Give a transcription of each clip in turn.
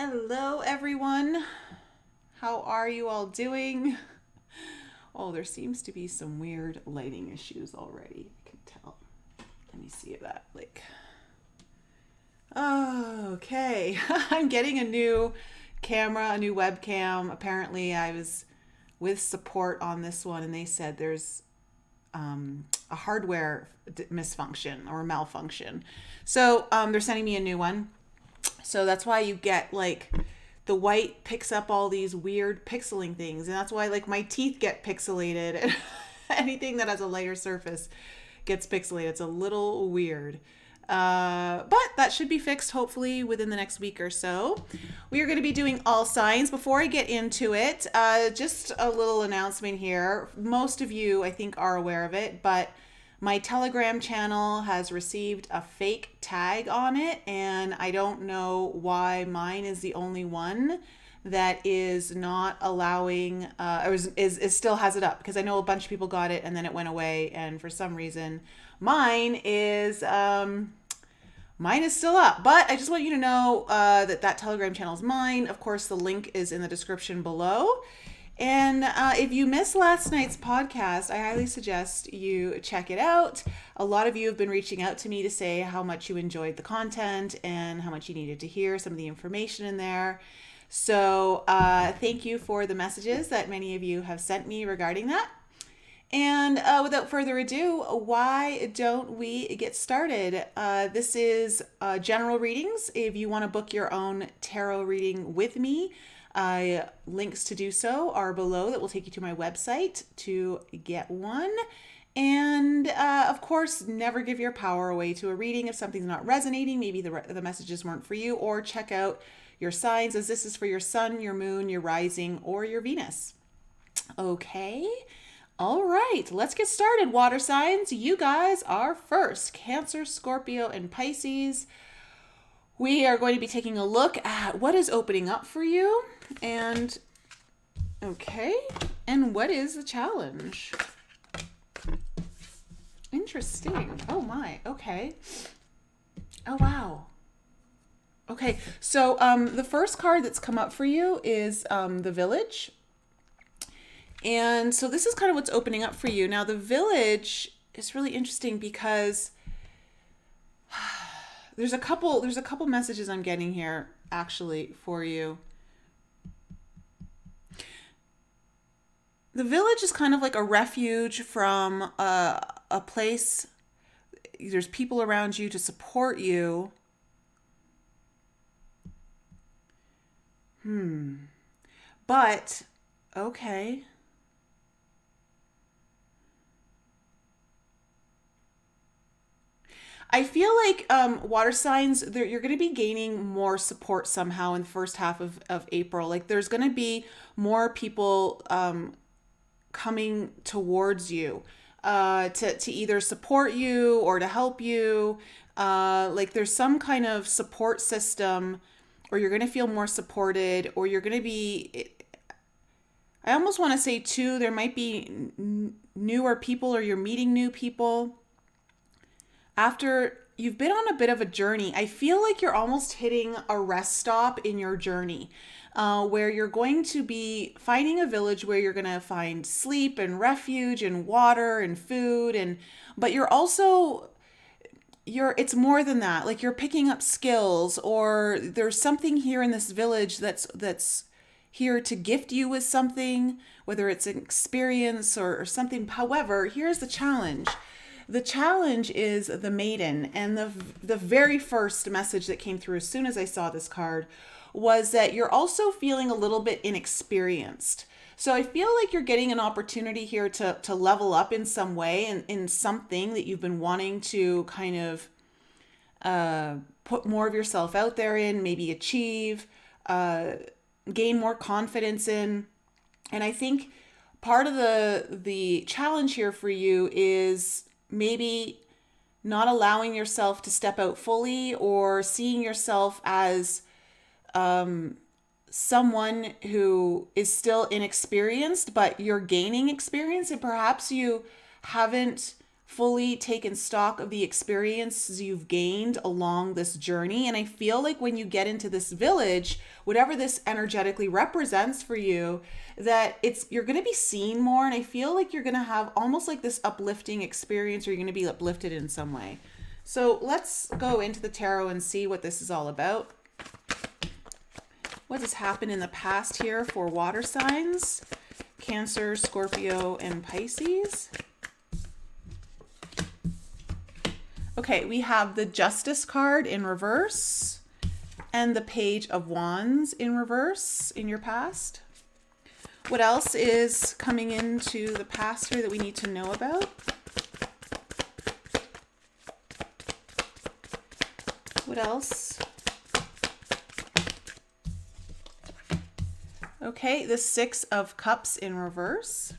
Hello, everyone. How are you all doing? Oh, there seems to be some weird lighting issues already. I can tell. Let me see that. Okay. I'm getting a new camera, a new webcam. Apparently, I was with support on this one, and they said there's a hardware misfunction or malfunction. So they're sending me a new one. So that's why you get the white picks up all these weird pixeling things. And that's why my teeth get pixelated and anything that has a lighter surface gets pixelated. It's a little weird. But that should be fixed hopefully within the next week or so. We are going to be doing all signs. Before I get into it, just a little announcement here. Most of you, I think, are aware of it, but my Telegram channel has received a fake tag on it, and I don't know why mine is the only one that is not allowing, or is still has it up, because I know a bunch of people got it and then it went away, and for some reason mine is still up. But I just want you to know that Telegram channel is mine. Of course, the link is in the description below. And if you missed last night's podcast, I highly suggest you check it out. A lot of you have been reaching out to me to say how much you enjoyed the content and how much you needed to hear some of the information in there. So thank you for the messages that many of you have sent me regarding that. And without further ado, why don't we get started? This is general readings. If you want to book your own tarot reading with me, links to do so are below that will take you to my website to get one. And of course, never give your power away to a reading if something's not resonating. Maybe the messages weren't for you, or check out your signs, as this is for your sun, your moon, your rising, or your Venus. Okay. All right, let's get started, water signs. You guys are first. Cancer, Scorpio, and Pisces. We are going to be taking a look at what is opening up for you. And, okay, and what is the challenge? Interesting. Oh my, okay. Oh wow. Okay, so the first card that's come up for you is the Village. And so this is kind of what's opening up for you. Now, the Village is really interesting because there's a couple messages I'm getting here actually for you. The Village is kind of like a refuge from a place. There's people around you to support you. But, okay. I feel like water signs, you're going to be gaining more support somehow in the first half of April. Like there's going to be more people coming towards you to either support you or to help you. Like there's some kind of support system, or you're going to feel more supported, or you're going to be, I almost want to say too, there might be newer people, or you're meeting new people. After you've been on a bit of a journey, I feel like you're almost hitting a rest stop in your journey, where you're going to be finding a village where you're going to find sleep and refuge and water and food, but it's more than that. Like you're picking up skills, or there's something here in this village that's here to gift you with something, whether it's an experience or something. However, here's the challenge. The challenge is the Maiden, and the very first message that came through as soon as I saw this card was that you're also feeling a little bit inexperienced. So I feel like you're getting an opportunity here to level up in some way, and in something that you've been wanting to kind of put more of yourself out there in, maybe achieve, gain more confidence in. And I think part of the challenge here for you is maybe not allowing yourself to step out fully, or seeing yourself as someone who is still inexperienced, but you're gaining experience, and perhaps you haven't fully taken stock of the experiences you've gained along this journey. And I feel like when you get into this village, whatever this energetically represents for you, that you're going to be seen more. And I feel like you're going to have almost like this uplifting experience, or you're going to be uplifted in some way. So let's go into the tarot and see what this is all about. What has happened in the past here for water signs? Cancer, Scorpio, and Pisces. Okay, we have the Justice card in reverse and the Page of Wands in reverse in your past. What else is coming into the past here that we need to know about? What else? Okay, the Six of Cups in reverse.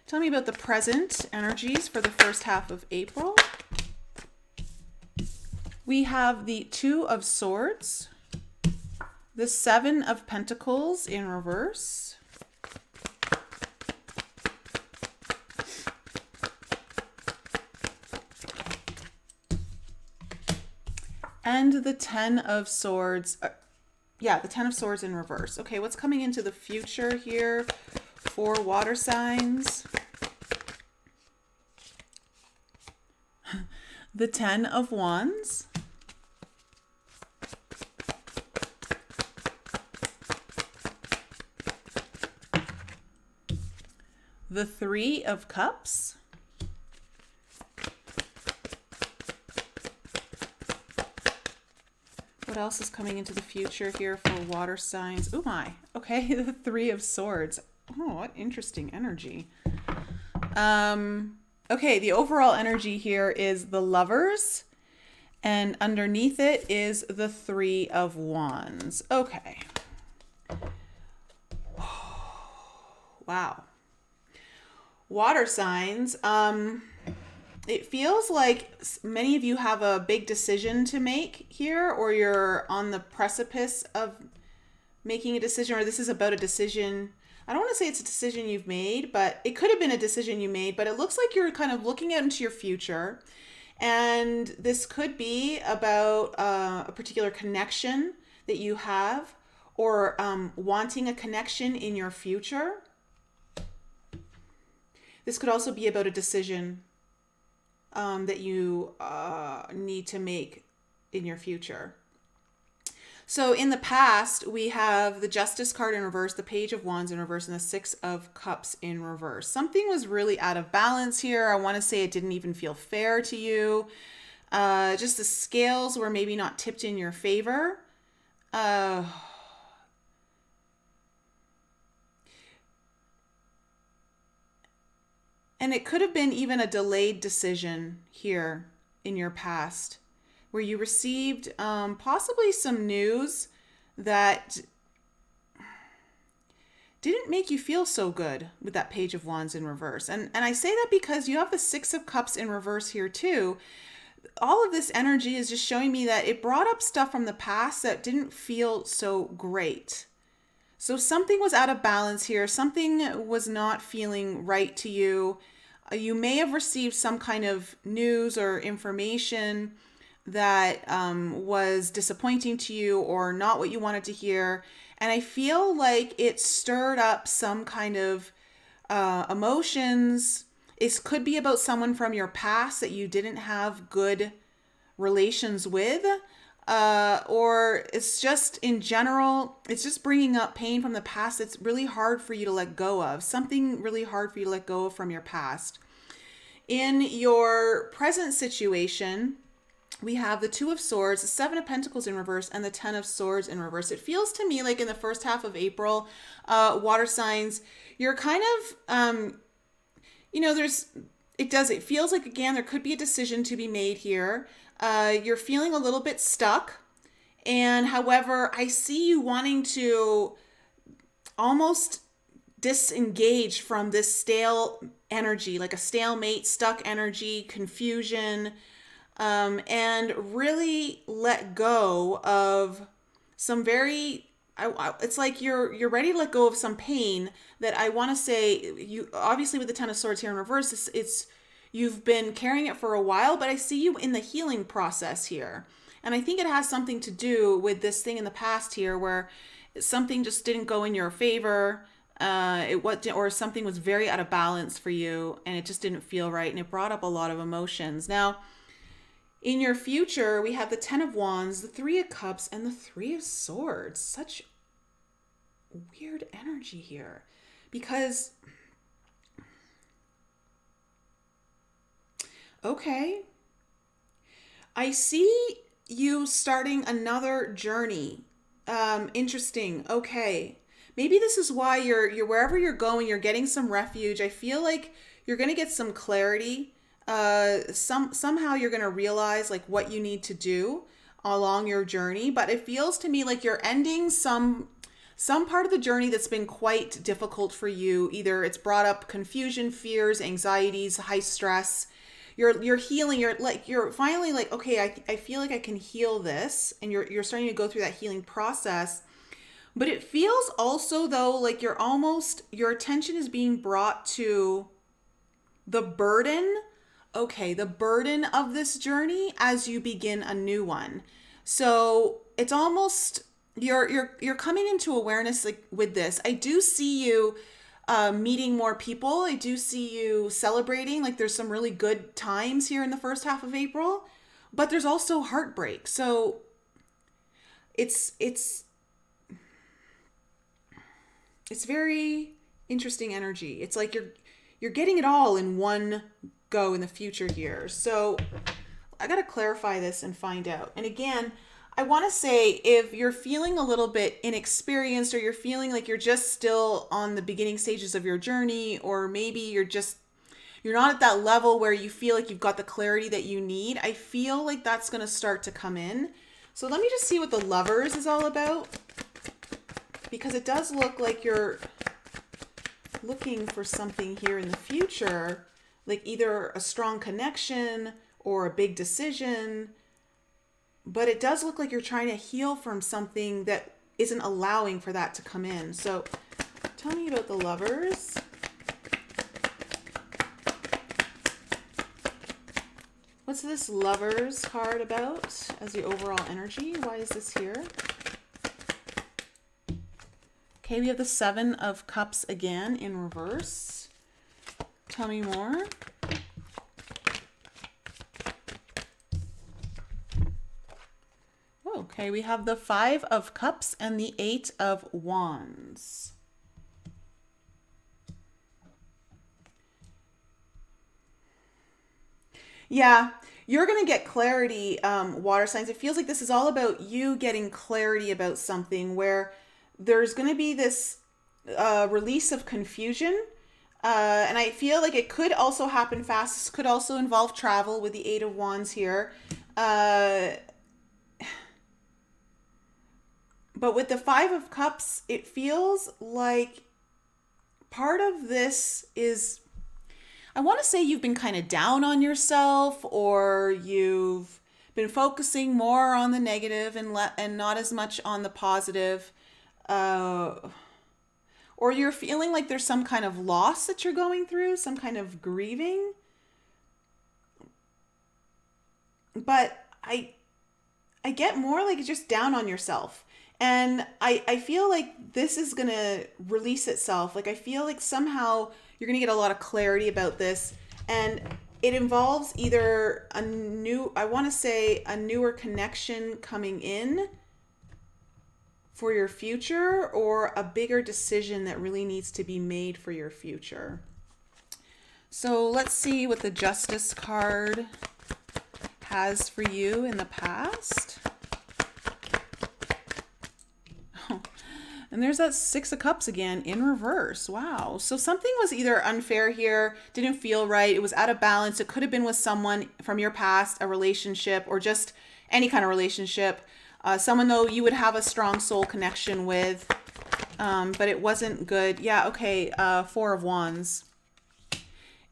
Tell me about the present energies for the first half of April. We have the Two of Swords, the Seven of Pentacles in reverse, and the Ten of Swords. The Ten of Swords in reverse. Okay, what's coming into the future here for water signs? The Ten of Wands. The Three of Cups. What else is coming into the future here for water signs? Oh my. Okay, the Three of Swords. Oh, what interesting energy. Okay, the overall energy here is the Lovers, and underneath it is the Three of Wands. Okay. Wow. Water signs. It feels like many of you have a big decision to make here, or you're on the precipice of making a decision, or this is about a decision. I don't want to say it's a decision you've made, but it could have been a decision you made, but it looks like you're kind of looking out into your future. And this could be about a particular connection that you have, or wanting a connection in your future. This could also be about a decision that you need to make in your future. So in the past, we have the Justice card in reverse, the Page of Wands in reverse, and the Six of Cups in reverse. Something was really out of balance here. I want to say it didn't even feel fair to you. Just the scales were maybe not tipped in your favor. And it could have been even a delayed decision here in your past, where you received possibly some news that didn't make you feel so good with that Page of Wands in reverse. And I say that because you have the Six of Cups in reverse here too. All of this energy is just showing me that it brought up stuff from the past that didn't feel so great. So something was out of balance here. Something was not feeling right to you. You may have received some kind of news or information that was disappointing to you, or not what you wanted to hear. And I feel like it stirred up some kind of emotions. It could be about someone from your past that you didn't have good relations with. Or it's just in general, it's just bringing up pain from the past. It's really hard for you to let go of. Something really hard for you to let go of from your past. In your present situation, we have the Two of Swords, the Seven of Pentacles in reverse, and the Ten of Swords in reverse. It feels to me like in the first half of April, water signs, you're kind of, it feels like, again, there could be a decision to be made here. You're feeling a little bit stuck. And however, I see you wanting to almost disengage from this stale energy, like a stalemate, stuck energy, confusion, and really let go of some it's like you're ready to let go of some pain that I want to say, you obviously with the Ten of Swords here in reverse, You've been carrying it for a while, but I see you in the healing process here. And I think it has something to do with this thing in the past here where something just didn't go in your favor. Or something was very out of balance for you and it just didn't feel right. And it brought up a lot of emotions. Now, in your future, we have the 10 of Wands, the 3 of Cups, and the 3 of Swords. Such weird energy here. Because, okay, I see you starting another journey. Interesting. Okay. Maybe this is why you're wherever you're going, you're getting some refuge. I feel like you're going to get some clarity. Somehow you're going to realize like what you need to do along your journey, but it feels to me like you're ending some part of the journey that's been quite difficult for you. Either it's brought up confusion, fears, anxieties, high stress. You're healing. You're finally like, okay, I feel like I can heal this, and you're starting to go through that healing process. But it feels also though like your attention is being brought to the burden. Okay, the burden of this journey as you begin a new one. So it's almost you're coming into awareness like with this. I do see you meeting more people. I do see you celebrating. Like there's some really good times here in the first half of April, but there's also heartbreak. So it's very interesting energy. It's like you're getting it all in one go in the future here. So I got to clarify this and find out. And again, I want to say if you're feeling a little bit inexperienced or you're feeling like you're just still on the beginning stages of your journey, or maybe you're not at that level where you feel like you've got the clarity that you need, I feel like that's going to start to come in. So let me just see what the Lovers is all about, because it does look like you're looking for something here in the future, like either a strong connection or a big decision, but it does look like you're trying to heal from something that isn't allowing for that to come in. So tell me about the Lovers. What's this Lovers card about as the overall energy? Why is this here? Okay, we have the 7 of Cups again in reverse. Tell me more. Okay, we have the 5 of Cups and the 8 of Wands. Yeah, you're going to get clarity, water signs. It feels like this is all about you getting clarity about something where there's going to be this release of confusion. And I feel like it could also happen fast. This could also involve travel with the 8 of Wands here. But with the 5 of Cups, it feels like part of this is, I want to say you've been kind of down on yourself, or you've been focusing more on the negative and not as much on the positive. Or you're feeling like there's some kind of loss that you're going through, some kind of grieving. But I get more like it's just down on yourself. And I feel like this is going to release itself. Like I feel like somehow you're going to get a lot of clarity about this. And it involves either a newer connection coming in for your future, or a bigger decision that really needs to be made for your future. So let's see what the Justice card has for you in the past. And there's that 6 of Cups again in reverse. Wow. So something was either unfair here, didn't feel right, it was out of balance. It could have been with someone from your past, a relationship, or just any kind of relationship. Someone, though, you would have a strong soul connection with, but it wasn't good. Yeah, okay, 4 of Wands.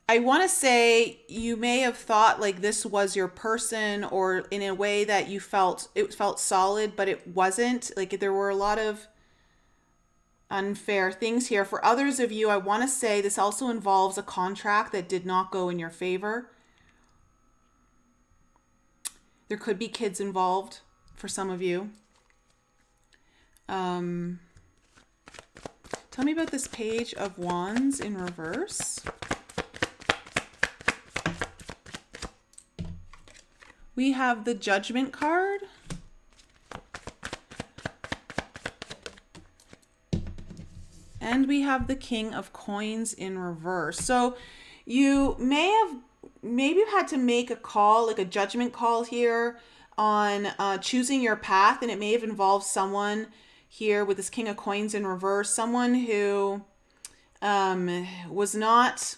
I want to say you may have thought like this was your person, or in a way that you felt, it felt solid, but it wasn't. Like there were a lot of unfair things here. For others of you, I want to say this also involves a contract that did not go in your favor. There could be kids involved for some of you. Tell me about this Page of Wands in reverse. We have the Judgment card. And we have the King of Coins in reverse. So you maybe you've had to make a call, like a judgment call here on choosing your path. And it may have involved someone here with this King of Coins in reverse, someone who was not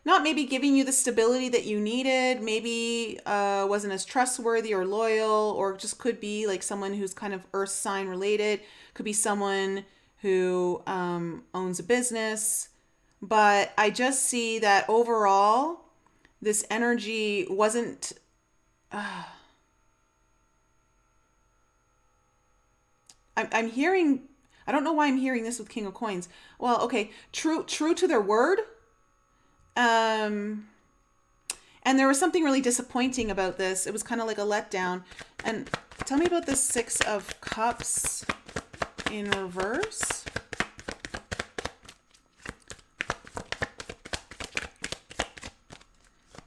maybe giving you the stability that you needed, maybe wasn't as trustworthy or loyal, or just could be like someone who's kind of earth sign related, could be someone who owns a business. But I just see that overall, this energy wasn't... I'm hearing... I don't know why I'm hearing this with King of Coins. Well, okay, true to their word. And there was something really disappointing about this. It was kind of like a letdown. And tell me about the Six of Cups in reverse.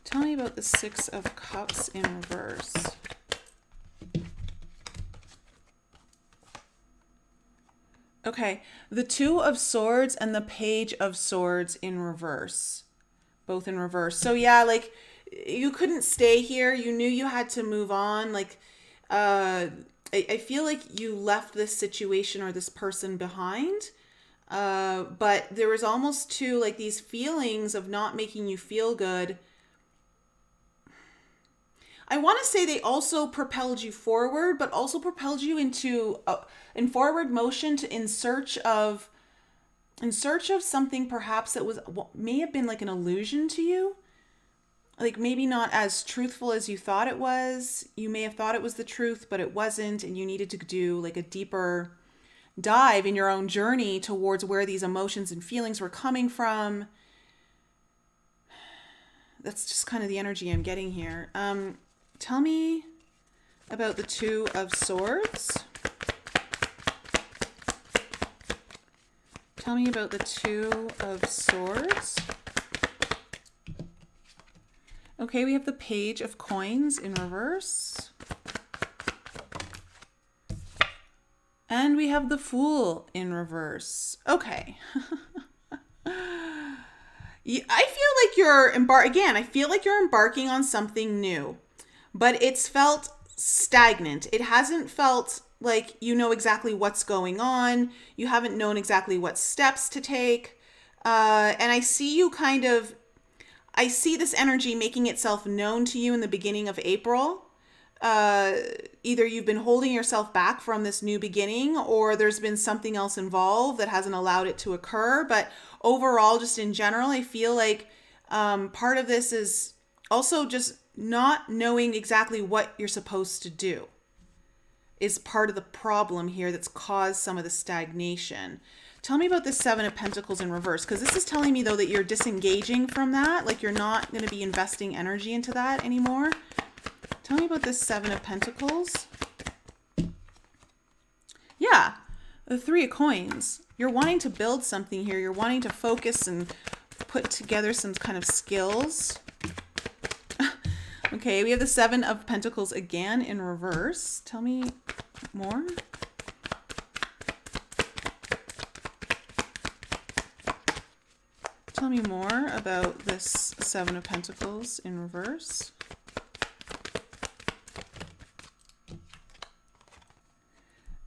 Tell me about the Six of Cups in reverse. Okay, the Two of Swords and the Page of Swords in reverse. Both in reverse. So yeah, like you couldn't stay here. You knew you had to move on. Like, I feel like you left this situation or this person behind. But there was almost too like these feelings of not making you feel good. I want to say they also propelled you forward, but also propelled you into in forward motion in search of something perhaps that may have been like an illusion to you. Like maybe not as truthful as you thought it was. You may have thought it was the truth, but it wasn't. And you needed to do like a deeper dive in your own journey towards where these emotions and feelings were coming from. That's just kind of the energy I'm getting here. Tell me about the Two of Swords. Tell me about the Two of Swords. Okay, we have the Page of Coins in reverse. And we have the Fool in reverse. Okay. I feel like you're embarking on something new, but it's felt stagnant. It hasn't felt like you know exactly what's going on. You haven't known exactly what steps to take. And I see you I see this energy making itself known to you in the beginning of April. Either you've been holding yourself back from this new beginning, or there's been something else involved that hasn't allowed it to occur. But overall, just in general, I feel like part of this is also just not knowing exactly what you're supposed to do is part of the problem here that's caused some of the stagnation. Tell me about the Seven of Pentacles in reverse, because this is telling me, though, that you're disengaging from that, like you're not going to be investing energy into that anymore. Tell me about this Seven of Pentacles. Yeah, the Three of Coins. You're wanting to build something here. You're wanting to focus and put together some kind of skills. Okay, we have the Seven of Pentacles again in reverse. Tell me more. Tell me more about this Seven of Pentacles in reverse.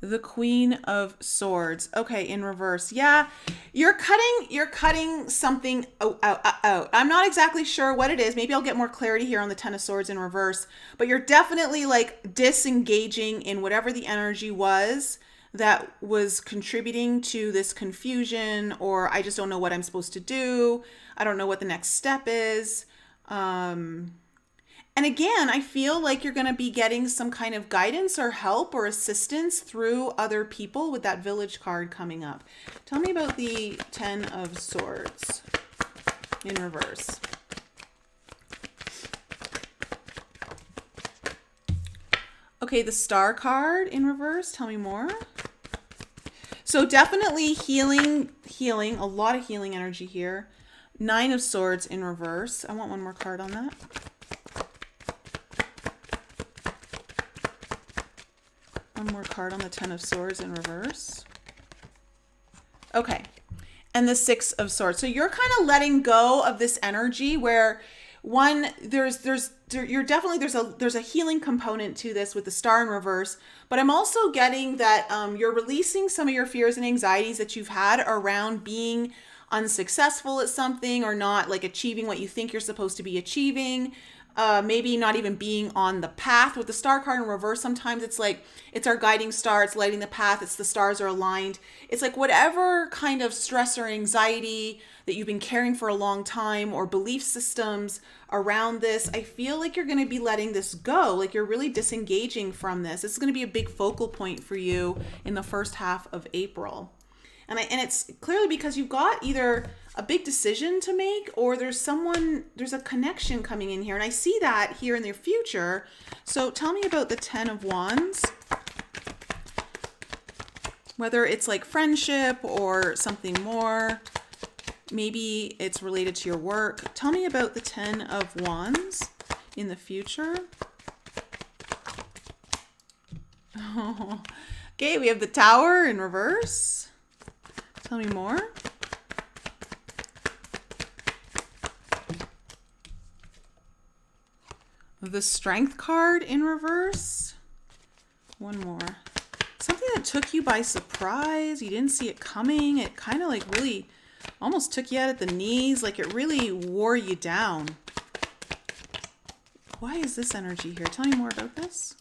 The Queen of Swords. Okay, in reverse. Yeah, you're cutting something out. I'm not exactly sure what it is. Maybe I'll get more clarity here on the Ten of Swords in reverse. But you're definitely like disengaging in whatever the energy was that was contributing to this confusion, or I just don't know what I'm supposed to do. I don't know what the next step is. And And again, I feel like you're going to be getting some kind of guidance or help or assistance through other people with that Village card coming up. Tell me about the Ten of Swords in reverse. Okay, the Star card in reverse. Tell me more. So definitely healing, a lot of healing energy here. Nine of Swords in reverse. I want one more card on that. One more card on the Ten of Swords in reverse. Okay. And the Six of Swords. So you're kind of letting go of this energy where one, there's a healing component to this with the Star in reverse, but I'm also getting that you're releasing some of your fears and anxieties that you've had around being unsuccessful at something or not like achieving what you think you're supposed to be achieving. Maybe not even being on the path. With the Star card in reverse, sometimes it's like it's our guiding star, it's lighting the path, it's the stars are aligned. It's like whatever kind of stress or anxiety that you've been carrying for a long time or belief systems around this, I feel like you're going to be letting this go. Like you're really disengaging from this. It's going to be a big focal point for you in the first half of April. And it's clearly because you've got either a big decision to make or there's a connection coming in here. And I see that here in the future. So tell me about the Ten of Wands. Whether it's like friendship or something more. Maybe it's related to your work. Tell me about the Ten of Wands in the future. Okay, we have the Tower in reverse. Tell me more. The Strength card in reverse. One more. Something that took you by surprise. You didn't see it coming. It kind of like really almost took you out at the knees. Like it really wore you down. Why is this energy here? Tell me more about this.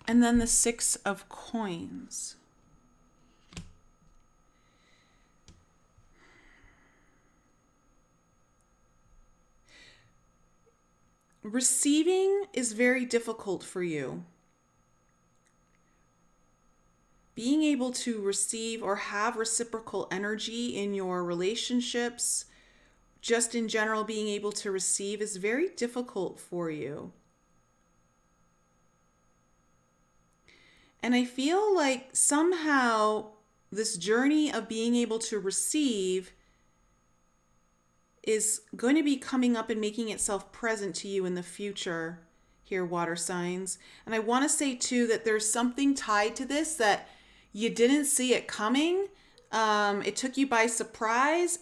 And then the Six of Coins. Receiving is very difficult for you. Being able to receive or have reciprocal energy in your relationships, just in general, being able to receive is very difficult for you. And I feel like somehow this journey of being able to receive is going to be coming up and making itself present to you in the future here, water signs. And I want to say too that there's something tied to this that you didn't see it coming. It took you by surprise.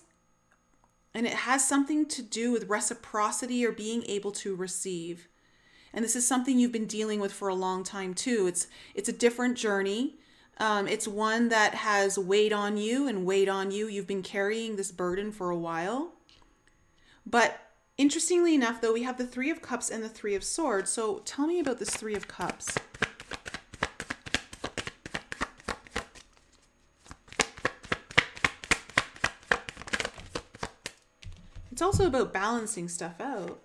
And it has something to do with reciprocity or being able to receive. And this is something you've been dealing with for a long time too. It's a different journey. It's one that has weighed on you and weighed on you. You've been carrying this burden for a while. But interestingly enough, though, we have the Three of Cups and the Three of Swords. So tell me about this Three of Cups. It's also about balancing stuff out.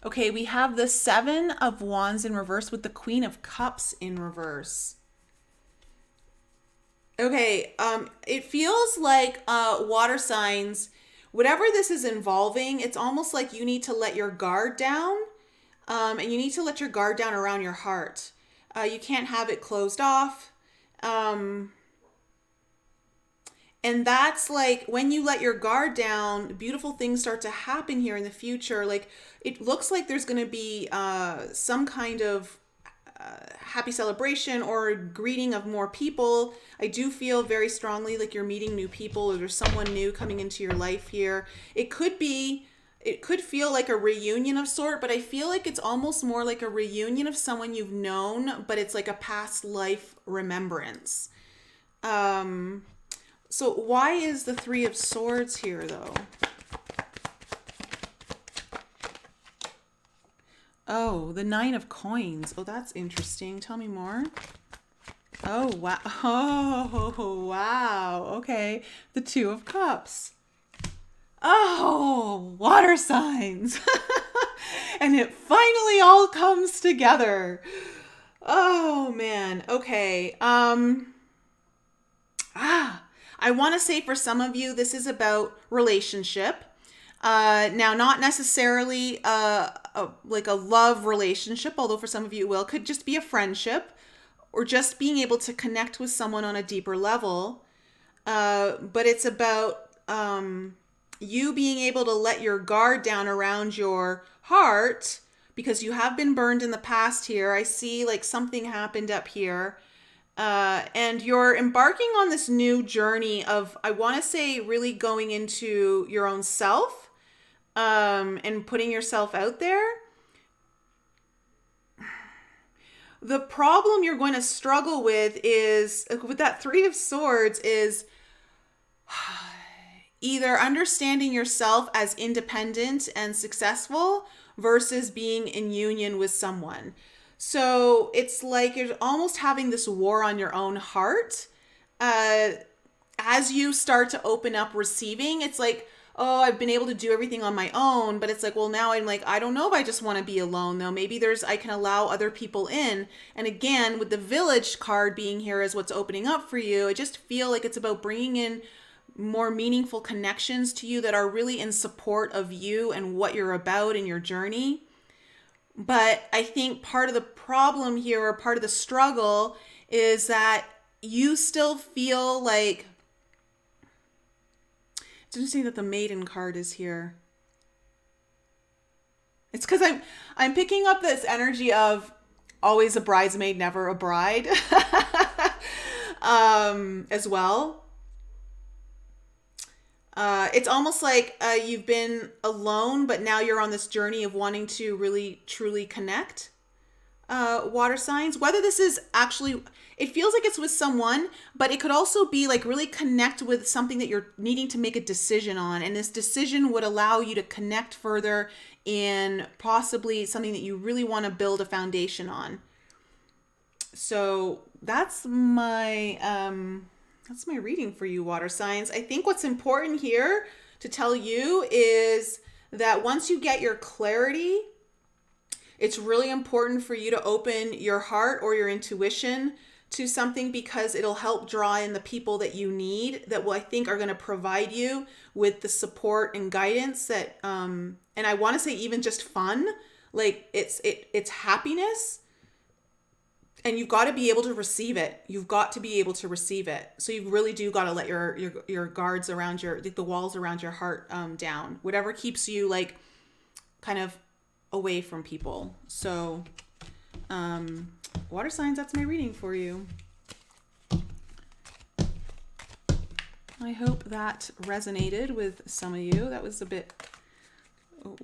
Okay, we have the Seven of Wands in reverse with the Queen of Cups in reverse. Okay, it feels like water signs, whatever this is involving, it's almost like you need to let your guard down, and you need to let your guard down around your heart. You can't have it closed off. And that's like when you let your guard down, beautiful things start to happen here in the future. Like it looks like there's going to be some kind of happy celebration or greeting of more people. I do feel very strongly like you're meeting new people or there's someone new coming into your life here. It could feel like a reunion of sort, but I feel like it's almost more like a reunion of someone you've known, but it's like a past life remembrance. So why is the Three of Swords here, though? Oh, the Nine of Coins. Oh, that's interesting. Tell me more. Oh, wow. Oh, wow. Okay. The Two of Cups. Oh, water signs. And it finally all comes together. Oh, man. Okay. I want to say for some of you, this is about relationship. Now, not necessarily like a love relationship, although for some of you it will. Could just be a friendship or just being able to connect with someone on a deeper level. But it's about you being able to let your guard down around your heart because you have been burned in the past here. I see like something happened up here. And you're embarking on this new journey of, I want to say, really going into your own self and putting yourself out there. The problem you're going to struggle with is, with that Three of Swords, is either understanding yourself as independent and successful versus being in union with someone. So it's like you're almost having this war on your own heart. As you start to open up receiving, it's like, oh, I've been able to do everything on my own, but it's like, well, now I'm like, I don't know if I just want to be alone though. Maybe I can allow other people in. And again, with the Village card being here as what's opening up for you, I just feel like it's about bringing in more meaningful connections to you that are really in support of you and what you're about in your journey. But I think part of the problem here, or part of the struggle, is that you still feel like, it's interesting that the Maiden card is here. It's because I'm picking up this energy of always a bridesmaid, never a bride, as well. It's almost like you've been alone, but now you're on this journey of wanting to really, truly connect. Water signs, whether this is actually, it feels like it's with someone, but it could also be like really connect with something that you're needing to make a decision on. And this decision would allow you to connect further in possibly something that you really want to build a foundation on. So that's my reading for you, water signs. I think what's important here to tell you is that once you get your clarity, it's really important for you to open your heart or your intuition to something, because it'll help draw in the people that you need, that will, I think, are going to provide you with the support and guidance that, and I want to say even just fun, like it's happiness. And you've got to be able to receive it. You've got to be able to receive it. So you really do got to let your guards around the walls around your heart down. Whatever keeps you like kind of away from people. So water signs, that's my reading for you. I hope that resonated with some of you. That was a bit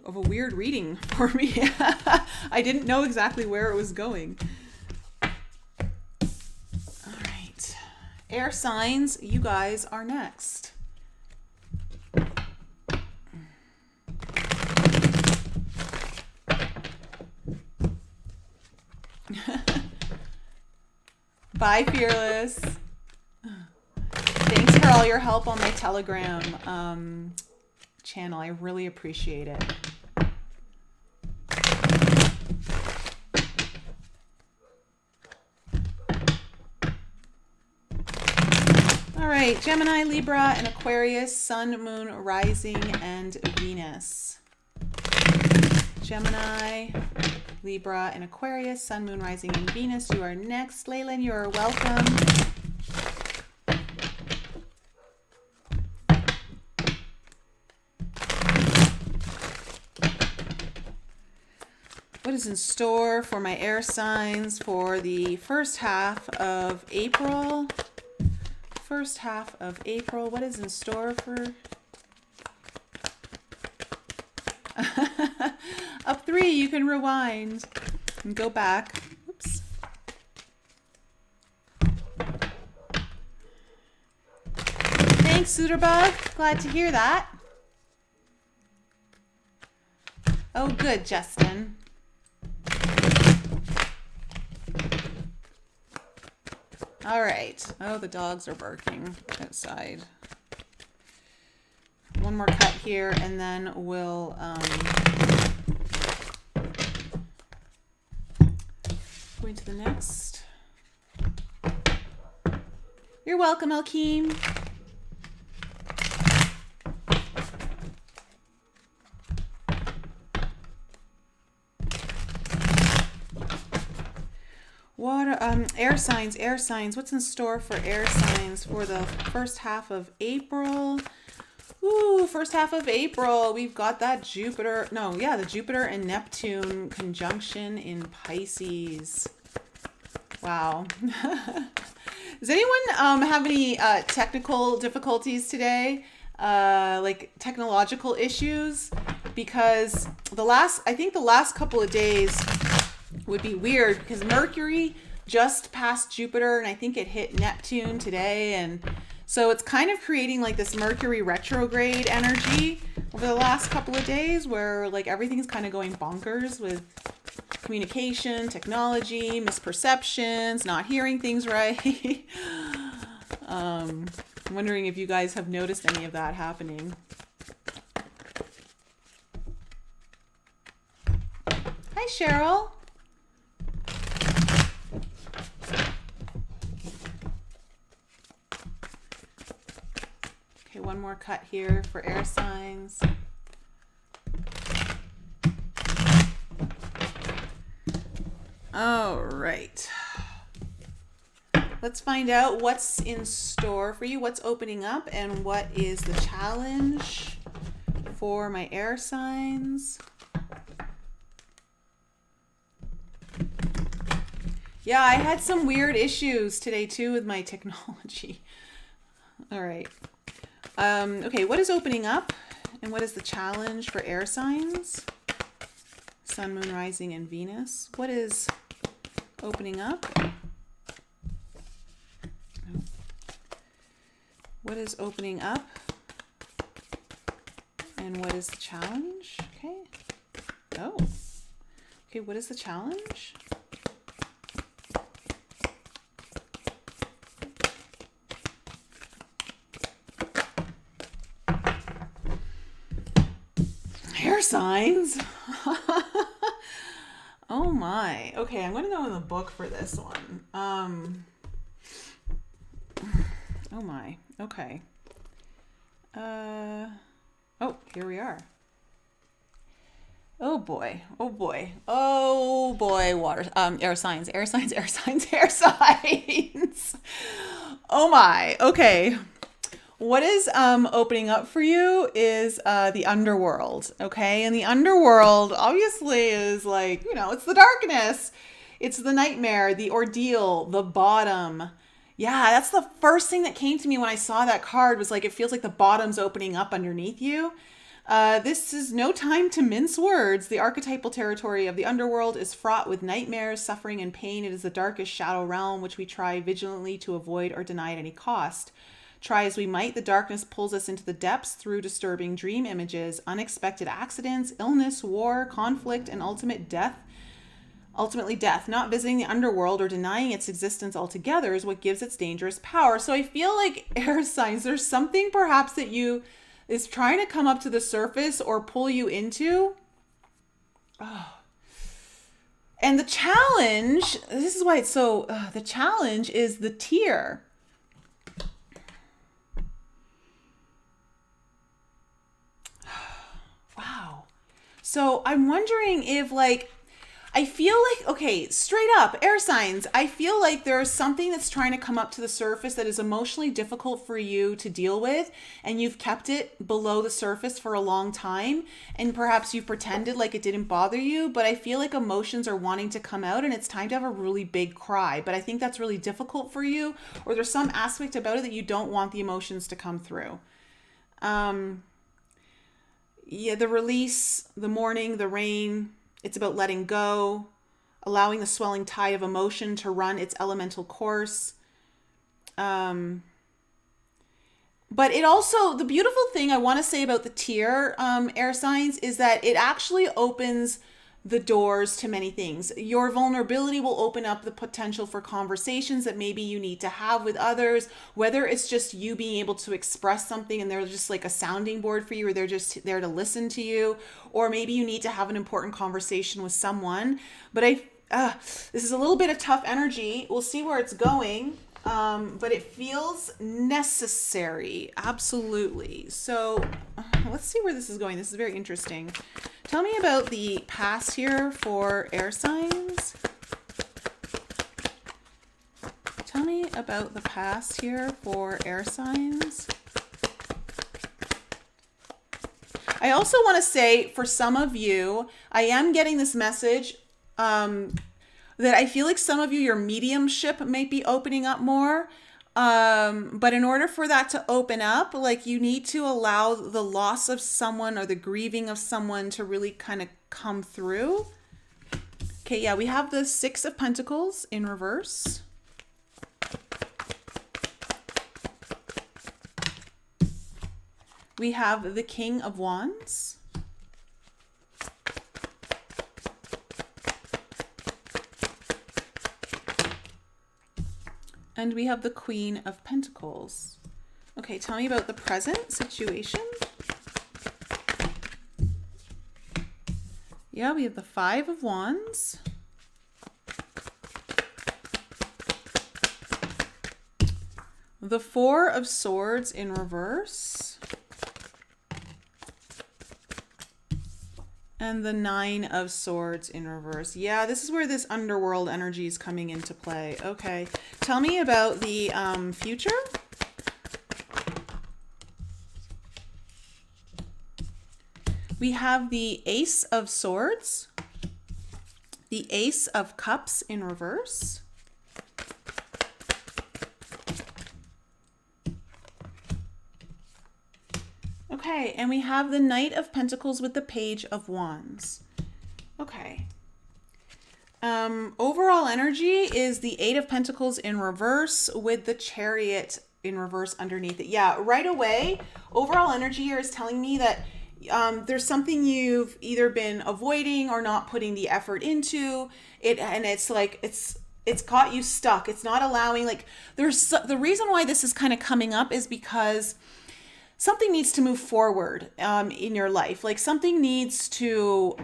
of a weird reading for me. I didn't know exactly where it was going. Air signs, you guys are next. Bye, Fearless. Thanks for all your help on my Telegram channel. I really appreciate it. All right, Gemini, Libra, and Aquarius, Sun, Moon, Rising, and Venus. Gemini, Libra, and Aquarius, Sun, Moon, Rising, and Venus. You are next. Leyland, you are welcome. What is in store for my air signs for the first half of April? First half of April, what is in store for up 3? You can rewind and go back. Oops. Thanks, Suiterbug. Glad to hear that. Oh, good, Justin. All right. Oh, the dogs are barking outside. One more cut here, and then we'll go into the next. You're welcome, Alkeem. Water, air signs. What's in store for air signs for the first half of April? Ooh, first half of April. We've got that the Jupiter and Neptune conjunction in Pisces. Wow. Does anyone have any technical difficulties today? Like technological issues? Because I think the last couple of days would be weird because Mercury just passed Jupiter and I think it hit Neptune today, and so it's kind of creating like this Mercury retrograde energy over the last couple of days where like everything's kind of going bonkers with communication, technology, misperceptions, not hearing things right. I'm wondering if you guys have noticed any of that happening. Hi, Cheryl. Okay, one more cut here for air signs. All right. Let's find out what's in store for you, what's opening up, and what is the challenge for my air signs. Yeah, I had some weird issues today too with my technology. All right. Okay, what is opening up and what is the challenge for air signs? Sun, Moon, Rising, and Venus. What is opening up? What is opening up? And what is the challenge? Okay. Oh. Okay, what is the challenge? Air signs. Oh my. Okay, I'm going to go in the book for this one. Oh my. Okay. Oh, here we are. Oh boy. Oh boy. Oh boy. Air signs. Oh my. Okay. What is opening up for you is the underworld, okay? And the underworld obviously is like, it's the darkness. It's the nightmare, the ordeal, the bottom. Yeah, that's the first thing that came to me when I saw that card was like, it feels like the bottom's opening up underneath you. This is no time to mince words. The archetypal territory of the underworld is fraught with nightmares, suffering, and pain. It is the darkest shadow realm, which we try vigilantly to avoid or deny at any cost. Try as we might, the darkness pulls us into the depths through disturbing dream images, unexpected accidents, illness, war, conflict, and ultimately death. Not visiting the underworld or denying its existence altogether is what gives its dangerous power. So I feel like air signs, there's something perhaps that is trying to come up to the surface or pull you into. Oh. And the challenge, this is why it's so, the challenge is the tear. Wow. So I'm wondering if I feel like, okay, straight up, air signs, I feel like there's something that's trying to come up to the surface that is emotionally difficult for you to deal with, and you've kept it below the surface for a long time, and perhaps you've pretended like it didn't bother you, but I feel like emotions are wanting to come out, and it's time to have a really big cry, but I think that's really difficult for you, or there's some aspect about it that you don't want the emotions to come through. Yeah, the release, the mourning, the rain, it's about letting go, allowing the swelling tide of emotion to run its elemental course. But it also, the beautiful thing I want to say about the tear, air signs, is that it actually opens the doors to many things. Your vulnerability will open up the potential for conversations that maybe you need to have with others, whether it's just you being able to express something and they're just like a sounding board for you, or they're just there to listen to you, or maybe you need to have an important conversation with someone. But this is a little bit of tough energy. We'll see where it's going. But it feels necessary. Absolutely. So let's see where this is going. This is very interesting. Tell me about the past here for air signs. Tell me about the past here for air signs. I also want to say, for some of you, I am getting this message that I feel like some of you, your mediumship might be opening up more. But in order for that to open up, like, you need to allow the loss of someone or the grieving of someone to really kind of come through. Okay, yeah, we have the Six of Pentacles in reverse. We have the King of Wands. And we have the Queen of Pentacles. Okay, tell me about the present situation. Yeah, we have the Five of Wands. The Four of Swords in reverse. And the Nine of Swords in reverse. Yeah, this is where this underworld energy is coming into play. Okay. Tell me about the future. We have the Ace of Swords. The Ace of Cups in reverse. Okay, and we have the Knight of Pentacles with the Page of Wands. Okay. Overall energy is the Eight of Pentacles in reverse with the Chariot in reverse underneath it. Yeah, right away, overall energy here is telling me that there's something you've either been avoiding or not putting the effort into it, and it's like it's got you stuck. It's not allowing, like, the reason why this is kind of coming up is because something needs to move forward in your life. Like, something needs to,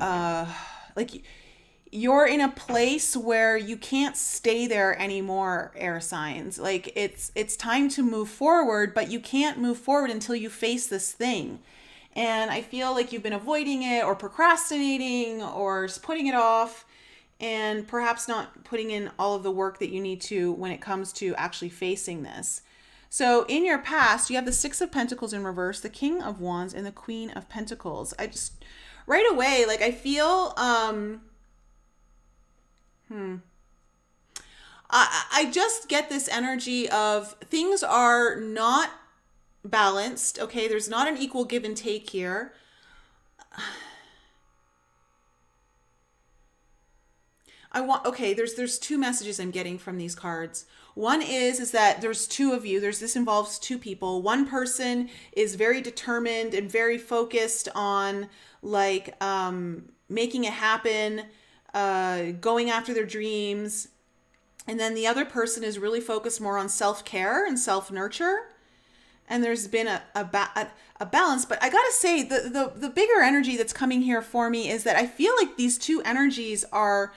you're in a place where you can't stay there anymore, air signs. Like, it's time to move forward, but you can't move forward until you face this thing. And I feel like you've been avoiding it or procrastinating or just putting it off, and perhaps not putting in all of the work that you need to when it comes to actually facing this. So in your past, you have the Six of Pentacles in reverse, the King of Wands, and the Queen of Pentacles. I just, right away, like, I feel, I just get this energy of things are not balanced. Okay, there's not an equal give and take here. There's two messages I'm getting from these cards. One is that there's two of you. This involves two people. One person is very determined and very focused on, like, making it happen, going after their dreams. And then the other person is really focused more on self-care and self-nurture. And there's been a balance. But I gotta say, the bigger energy that's coming here for me is that I feel like these two energies are,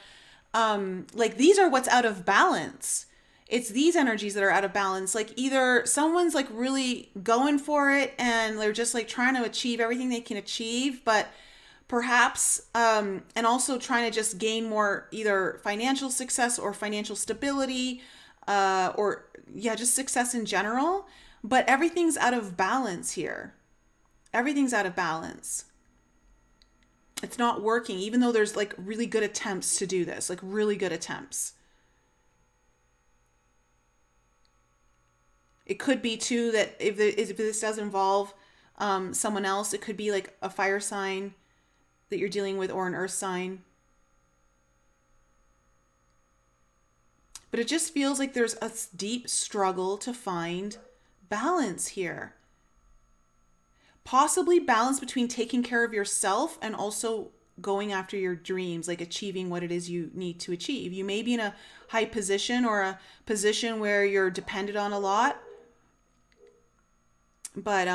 like, these are what's out of balance. It's these energies that are out of balance. Like, either someone's like really going for it and they're just like trying to achieve everything they can achieve, but perhaps, and also trying to just gain more either financial success or financial stability, or just success in general. But everything's out of balance here. Everything's out of balance. It's not working, even though there's like really good attempts to do this, like really good attempts. It could be too that if this does involve someone else, it could be like a fire sign that you're dealing with or an earth sign. But it just feels like there's a deep struggle to find balance here. Possibly balance between taking care of yourself and also going after your dreams, like achieving what it is you need to achieve. You may be in a high position or a position where you're dependent on a lot. But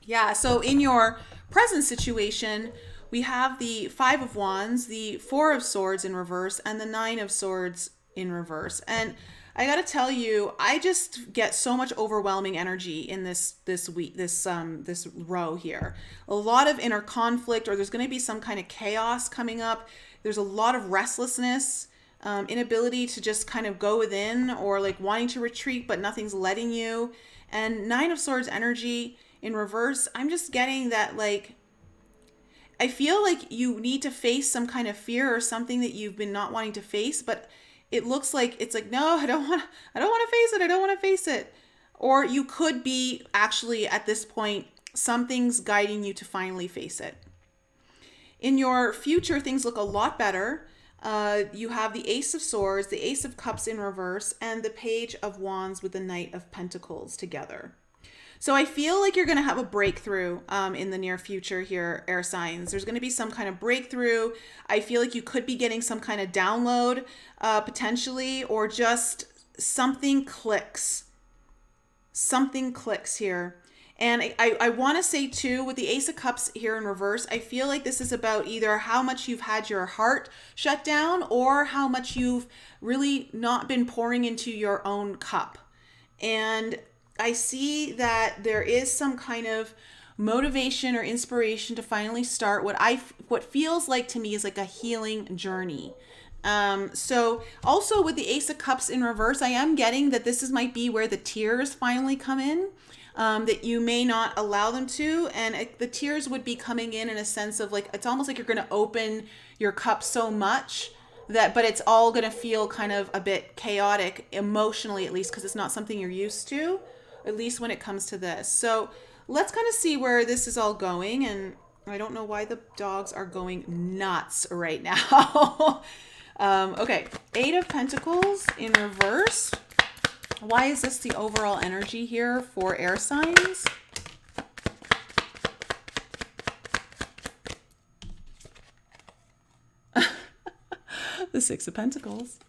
yeah, so in your present situation, we have the Five of Wands, the Four of Swords in reverse, and the Nine of Swords in reverse. And I gotta tell you, I just get so much overwhelming energy in this week, this row here. A lot of inner conflict, or there's going to be some kind of chaos coming up. There's a lot of restlessness, inability to just kind of go within, or like wanting to retreat, but nothing's letting you. And Nine of Swords energy in reverse, I'm just getting that, like, I feel like you need to face some kind of fear or something that you've been not wanting to face, but it looks like it's like, no, I don't want to face it. I don't want to face it. Or you could be actually at this point, something's guiding you to finally face it. In your future, things look a lot better. You have the Ace of Swords, the Ace of Cups in reverse, and the Page of Wands with the Knight of Pentacles together. So I feel like you're going to have a breakthrough in the near future here, air signs. There's going to be some kind of breakthrough. I feel like you could be getting some kind of download potentially, or just something clicks. Something clicks here. And I want to say too, with the Ace of Cups here in reverse, I feel like this is about either how much you've had your heart shut down, or how much you've really not been pouring into your own cup. And I see that there is some kind of motivation or inspiration to finally start what feels like to me is like a healing journey. So also with the Ace of Cups in reverse, I am getting that this might be where the tears finally come in, that you may not allow them to. And the tears would be coming in a sense of like, it's almost like you're going to open your cup so much but it's all going to feel kind of a bit chaotic emotionally, at least, because it's not something you're used to, at least when it comes to this. So let's kind of see where this is all going. And I don't know why the dogs are going nuts right now. Okay, Eight of Pentacles in reverse. Why is this the overall energy here for air signs? The Six of Pentacles.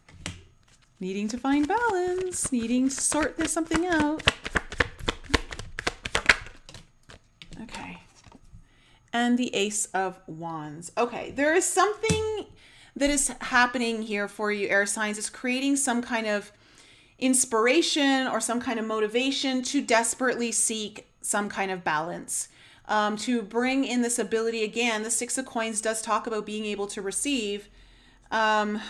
Needing to find balance, needing to sort this something out. Okay. And the Ace of Wands. Okay, there is something that is happening here for you, air signs. It's creating some kind of inspiration or some kind of motivation to desperately seek some kind of balance. To bring in this ability again, the Six of Coins does talk about being able to receive. And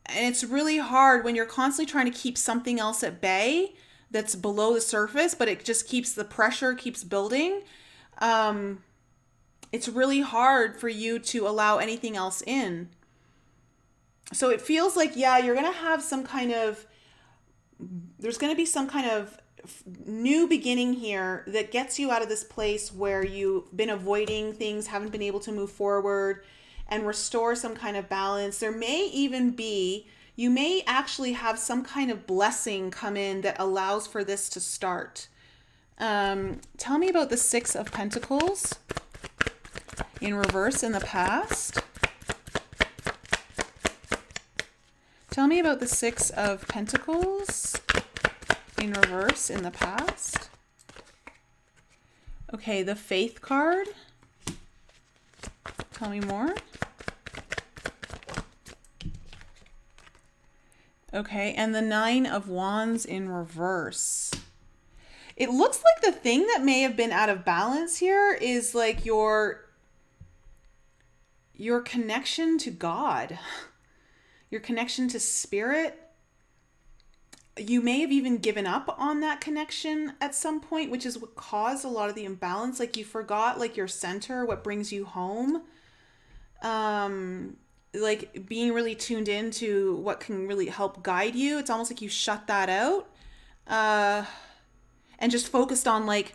it's really hard when you're constantly trying to keep something else at bay that's below the surface, but it just keeps the pressure keeps building. It's really hard for you to allow anything else in. So it feels like, yeah, you're going to have there's going to be some kind of new beginning here that gets you out of this place where you've been avoiding things, haven't been able to move forward and restore some kind of balance. There may even be, you may actually have some kind of blessing come in that allows for this to start. Tell me about the Six of Pentacles in reverse in the past. Tell me about the Six of Pentacles in reverse in the past. Okay, the Faith card. Tell me more. Okay, and the Nine of Wands in reverse. It looks like the thing that may have been out of balance here is like your connection to God, your connection to spirit. You may have even given up on that connection at some point, which is what caused a lot of the imbalance. Like you forgot like your center, what brings you home. Like being really tuned into what can really help guide you. It's almost like you shut that out. And just focused on like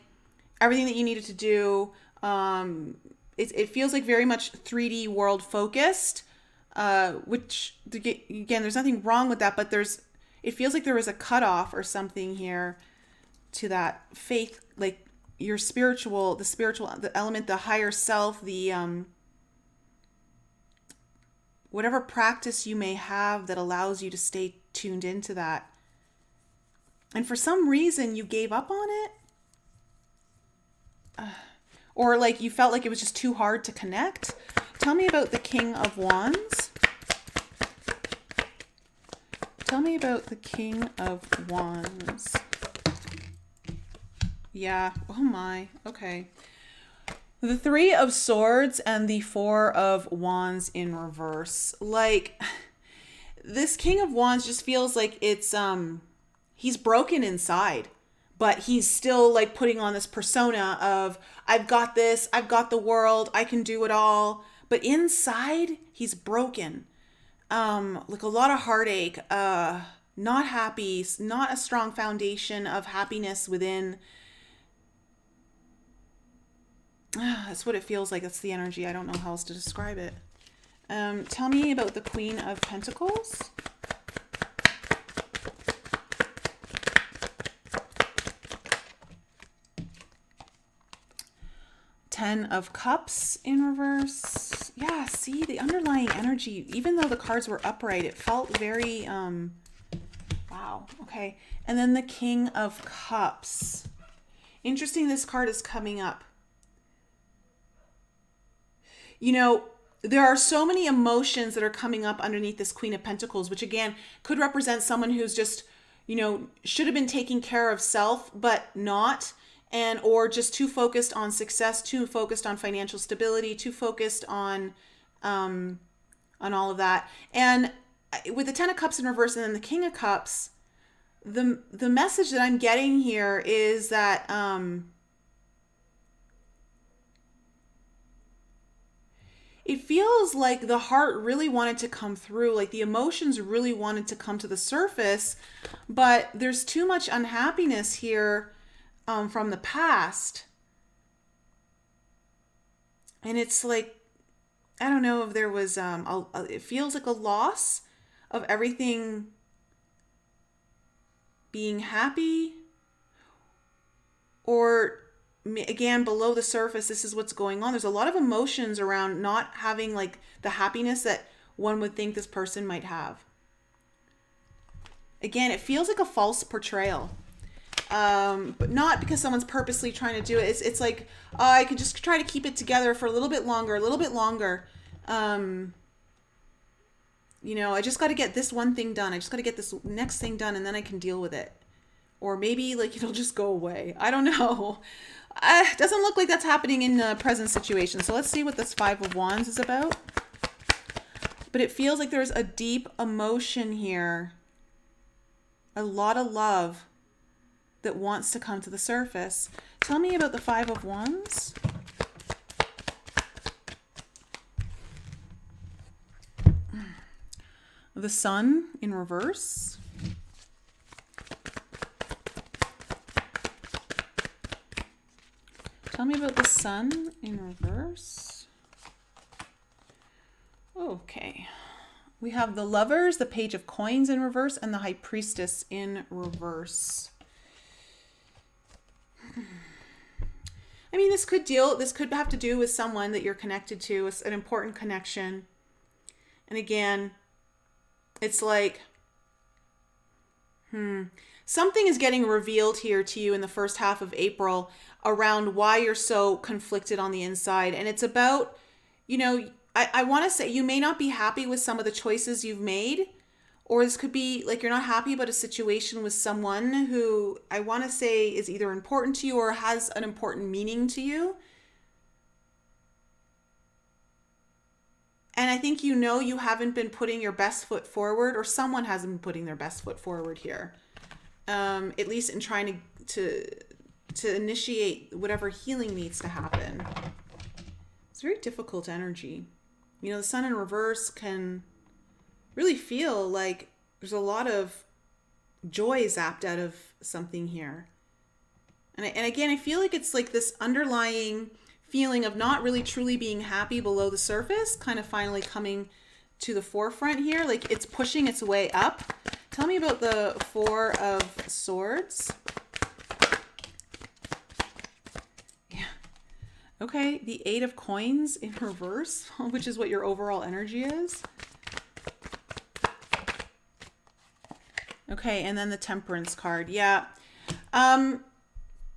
everything that you needed to do. It feels like very much 3D world focused, which again, there's nothing wrong with that, but it feels like there was a cutoff or something here to that faith, like your spiritual, the element, the higher self, the whatever practice you may have that allows you to stay tuned into that. And for some reason you gave up on it. Or like you felt like it was just too hard to connect. Tell me about the King of Wands. Tell me about the King of Wands. Yeah. Oh my. Okay. The Three of Swords and the Four of Wands in reverse. Like, this King of Wands just feels like it's, he's broken inside, but he's still like putting on this persona of, I've got this, I've got the world, I can do it all. But inside, he's broken. Like a lot of heartache, not happy, not a strong foundation of happiness within. That's what it feels like. That's the energy. I don't know how else to describe it. Tell me about the Queen of Pentacles. Ten of Cups in reverse. Yeah, see the underlying energy, even though the cards were upright, it felt very, wow. Okay. And then the King of Cups. Interesting. This card is coming up. You know, there are so many emotions that are coming up underneath this Queen of Pentacles, which again could represent someone who's just, you know, should have been taking care of self, but not. And or just too focused on success, too focused on financial stability, too focused on all of that. And with the Ten of Cups in reverse and then the King of Cups, the message that I'm getting here is that it feels like the heart really wanted to come through, like the emotions really wanted to come to the surface, but there's too much unhappiness here from the past. And it's like, I don't know if there was, it feels like a loss of everything being happy, or again, below the surface, this is what's going on. There's a lot of emotions around not having like the happiness that one would think this person might have. Again, it feels like a false portrayal. But not because someone's purposely trying to do it. It's like, I could just try to keep it together for a little bit longer. You know, I just got to get this one thing done. I just got to get this next thing done, and then I can deal with it. Or maybe like it'll just go away. I don't know. Doesn't look like that's happening in the present situation. So let's see what this Five of Wands is about. But it feels like there's a deep emotion here. A lot of love that wants to come to the surface. Tell me about the Five of Wands. The Sun in reverse. Tell me about the Sun in reverse. Okay. We have the Lovers, the Page of Coins in reverse, and the High Priestess in reverse. I mean, this could have to do with someone that you're connected to, an important connection. And again, it's like, something is getting revealed here to you in the first half of April around why you're so conflicted on the inside. And it's about, you know, I want to say you may not be happy with some of the choices you've made, or this could be like you're not happy about a situation with someone who I want to say is either important to you or has an important meaning to you. And I think you know you haven't been putting your best foot forward, or someone hasn't been putting their best foot forward here. At least in trying to initiate whatever healing needs to happen. It's very difficult energy. You know, the Sun in reverse can really feel like there's a lot of joy zapped out of something here. And again, I feel like it's like this underlying feeling of not really truly being happy below the surface, kind of finally coming to the forefront here. Like it's pushing its way up. Tell me about the Four of Swords. Okay, the Eight of Coins in reverse, which is what your overall energy is. Okay, and then the Temperance card. Yeah.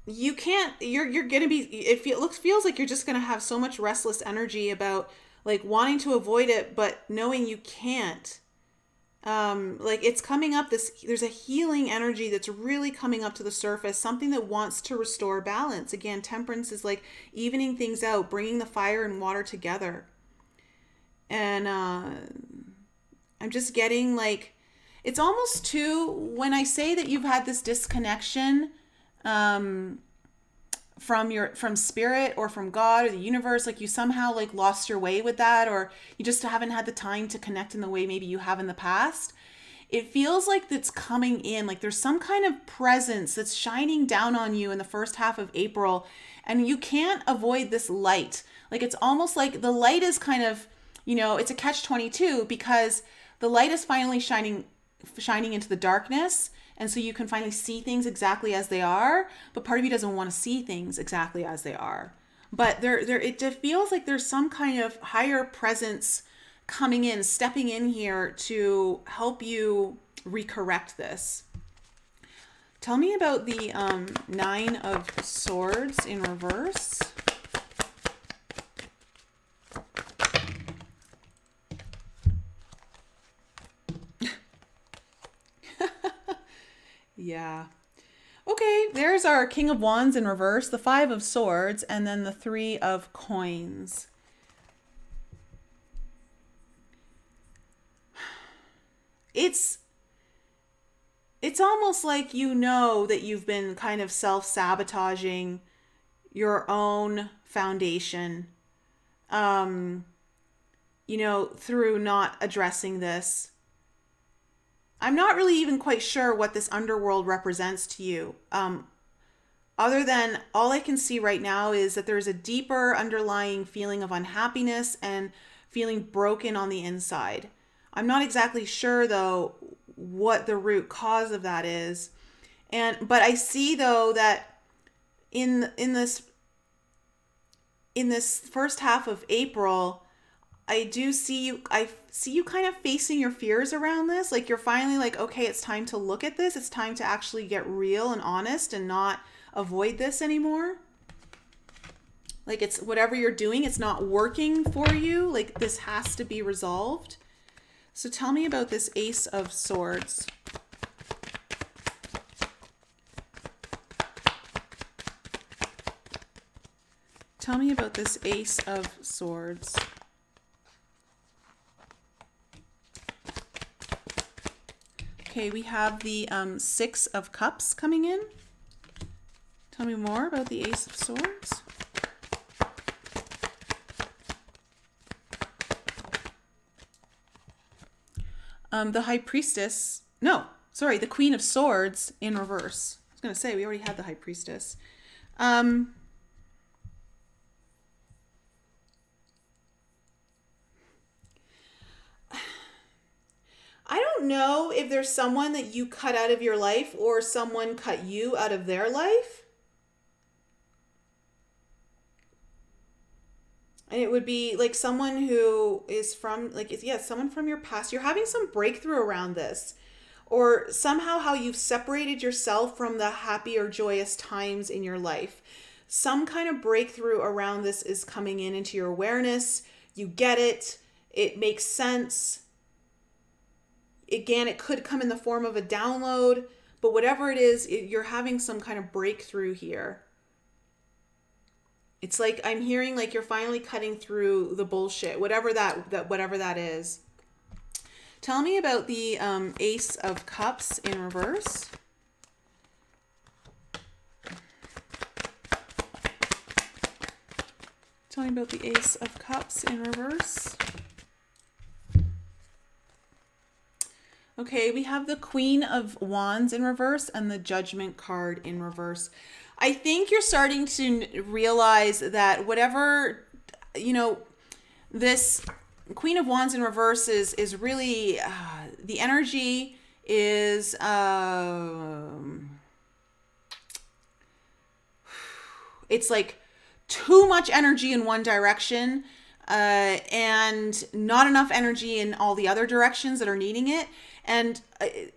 You can't, you're going to be, feels like you're just going to have so much restless energy about like wanting to avoid it, but knowing you can't. Like it's coming up there's a healing energy that's really coming up to the surface, something that wants to restore balance. Again, Temperance is like evening things out, bringing the fire and water together. And I'm just getting like, it's almost too, when I say that you've had this disconnection from spirit or from God or the universe, like you somehow like lost your way with that, or you just haven't had the time to connect in the way maybe you have in the past. It feels like it's coming in, like there's some kind of presence that's shining down on you in the first half of April, and you can't avoid this light. Like it's almost like the light is kind of, it's a catch-22, because the light is finally shining into the darkness, and so you can finally see things exactly as they are, but part of you doesn't want to see things exactly as they are. But it feels like there's some kind of higher presence coming in, stepping in here to help you recorrect this. Tell me about the Nine of Swords in reverse. Yeah. Okay, there's our King of Wands in reverse, the Five of Swords, and then the Three of Coins. It's almost like that you've been kind of self-sabotaging your own foundation, through not addressing this. I'm not really even quite sure what this underworld represents to you. Other than all I can see right now is that there's a deeper underlying feeling of unhappiness and feeling broken on the inside. I'm not exactly sure though what the root cause of that is. But I see though that in this first half of April, I see you kind of facing your fears around this. Like you're finally like, okay, it's time to look at this. It's time to actually get real and honest and not avoid this anymore. Like it's whatever you're doing, it's not working for you. Like this has to be resolved. So tell me about this Ace of Swords. Tell me about this Ace of Swords. Okay, we have the Six of Cups coming in. Tell me more about the Ace of Swords. The High Priestess. No, sorry, the Queen of Swords in reverse. I was going to say, we already had the High Priestess. I don't know if there's someone that you cut out of your life or someone cut you out of their life. And it would be like someone who is from, someone from your past. You're having some breakthrough around this. Or somehow how you've separated yourself from the happy or joyous times in your life. Some kind of breakthrough around this is coming into your awareness. You get it. It makes sense. Again, it could come in the form of a download, but whatever it is, you're having some kind of breakthrough here. It's like I'm hearing like you're finally cutting through the bullshit, whatever that is. Tell me about the Ace of Cups in reverse. Tell me about the Ace of Cups in reverse. Okay, we have the Queen of Wands in reverse and the Judgment card in reverse. I think you're starting to realize that whatever, this Queen of Wands in reverse is really, the energy is, it's like too much energy in one direction and not enough energy in all the other directions that are needing it. And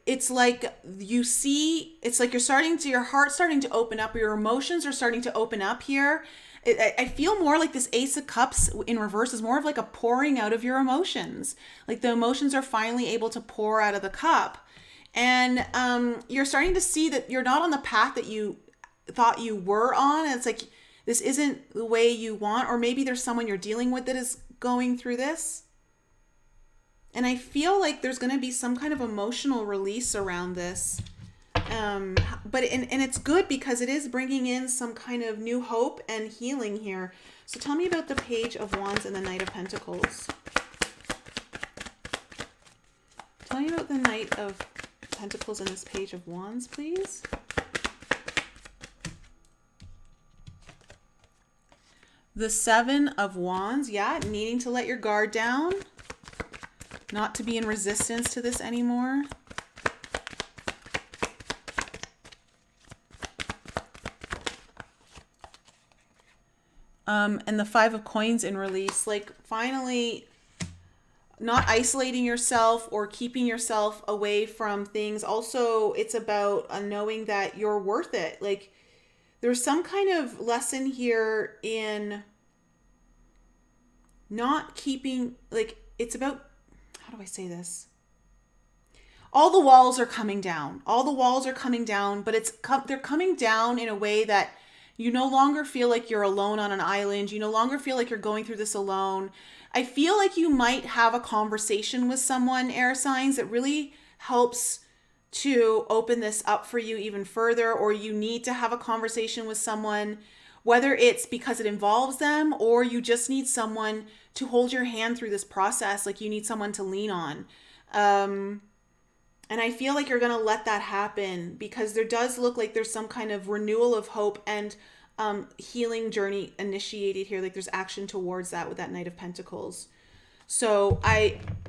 it's like it's like your heart's starting to open up, your emotions are starting to open up here. I feel more like this Ace of Cups in reverse is more of like a pouring out of your emotions. Like the emotions are finally able to pour out of the cup. And you're starting to see that you're not on the path that you thought you were on. And it's like, this isn't the way you want, or maybe there's someone you're dealing with that is going through this. And I feel like there's going to be some kind of emotional release around this. But it's good because it is bringing in some kind of new hope and healing here. So tell me about the Page of Wands and the Knight of Pentacles. Tell me about the Knight of Pentacles and this Page of Wands, please. The Seven of Wands, yeah, needing to let your guard down, not to be in resistance to this anymore. And the Five of Coins in release, like finally not isolating yourself or keeping yourself away from things. Also, it's about knowing that you're worth it. Like there's some kind of lesson here in not keeping, like it's about, how do I say this? All the walls are coming down. All the walls are coming down, but they're coming down in a way that you no longer feel like you're alone on an island. You no longer feel like you're going through this alone. I feel like you might have a conversation with someone, air signs, that really helps to open this up for you even further, or you need to have a conversation with someone, whether it's because it involves them or you just need someone to hold your hand through this process. Like you need someone to lean on. And I feel like you're going to let that happen because there does look like there's some kind of renewal of hope and healing journey initiated here. Like there's action towards that with that Knight of Pentacles. So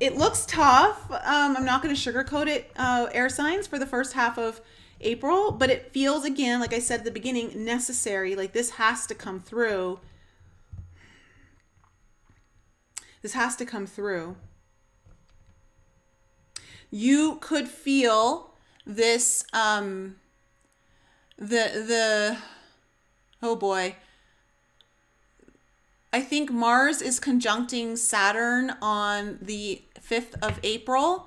it looks tough. I'm not going to sugarcoat it, air signs, for the first half of April, but it feels, again, like I said at the beginning, necessary. Like this has to come through. This has to come through. You could feel this, oh boy. I think Mars is conjuncting Saturn on the 5th of April,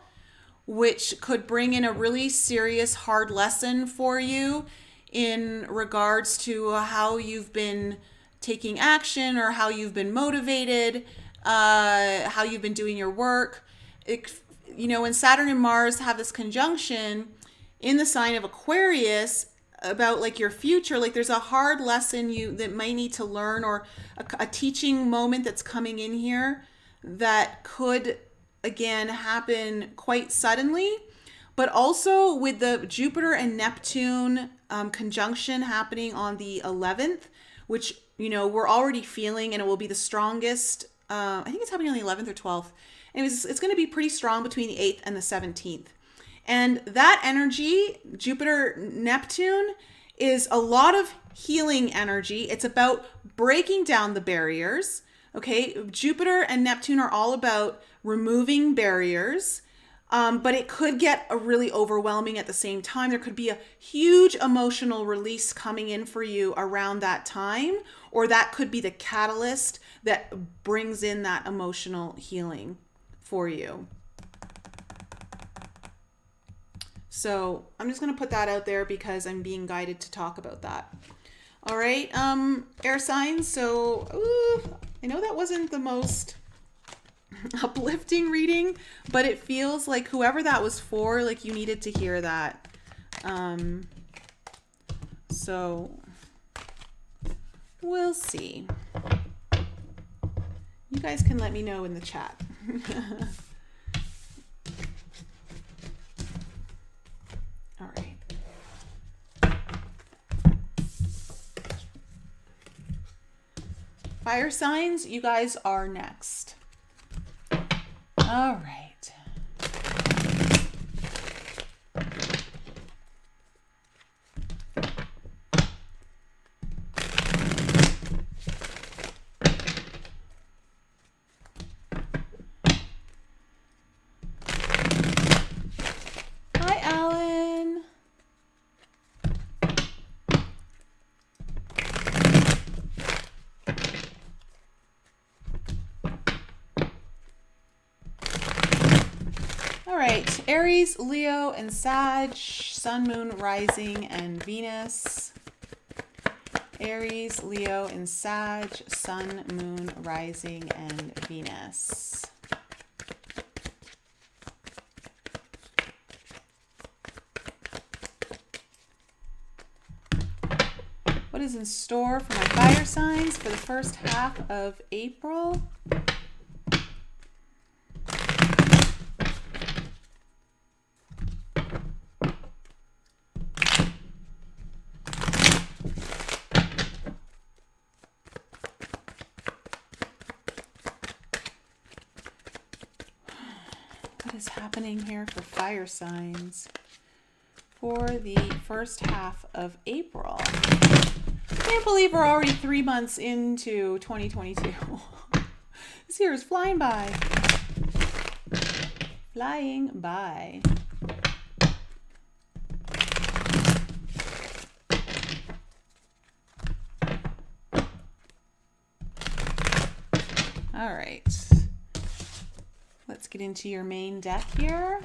which could bring in a really serious, hard lesson for you in regards to how you've been taking action or how you've been motivated, how you've been doing your work. When Saturn and Mars have this conjunction in the sign of Aquarius about like your future, like there's a hard lesson that might need to learn, or a teaching moment that's coming in here that could, again, happen quite suddenly. But also with the Jupiter and Neptune conjunction happening on the 11th, which, we're already feeling, and it will be the strongest. I think it's happening on the 11th or 12th. Anyways, it's going to be pretty strong between the 8th and the 17th. And that energy, Jupiter, Neptune, is a lot of healing energy. It's about breaking down the barriers. Okay, Jupiter and Neptune are all about removing barriers, but it could get really overwhelming at the same time. There could be a huge emotional release coming in for you around that time, or that could be the catalyst that brings in that emotional healing for you. So I'm just going to put that out there because I'm being guided to talk about that. All right, air signs. So I know that wasn't the most uplifting reading, but it feels like whoever that was for, like you needed to hear that. So we'll see. You guys can let me know in the chat. All right. Fire signs, you guys are next. All right. All right, Aries, Leo, and Sag, Sun, Moon, Rising, and Venus. Aries, Leo, and Sag, Sun, Moon, Rising, and Venus. What is in store for my fire signs for the first half of April? What is happening here for fire signs for the first half of April? I can't believe we're already 3 months into 2022. This year is flying by. Flying by. All right. Let's get into your main deck here.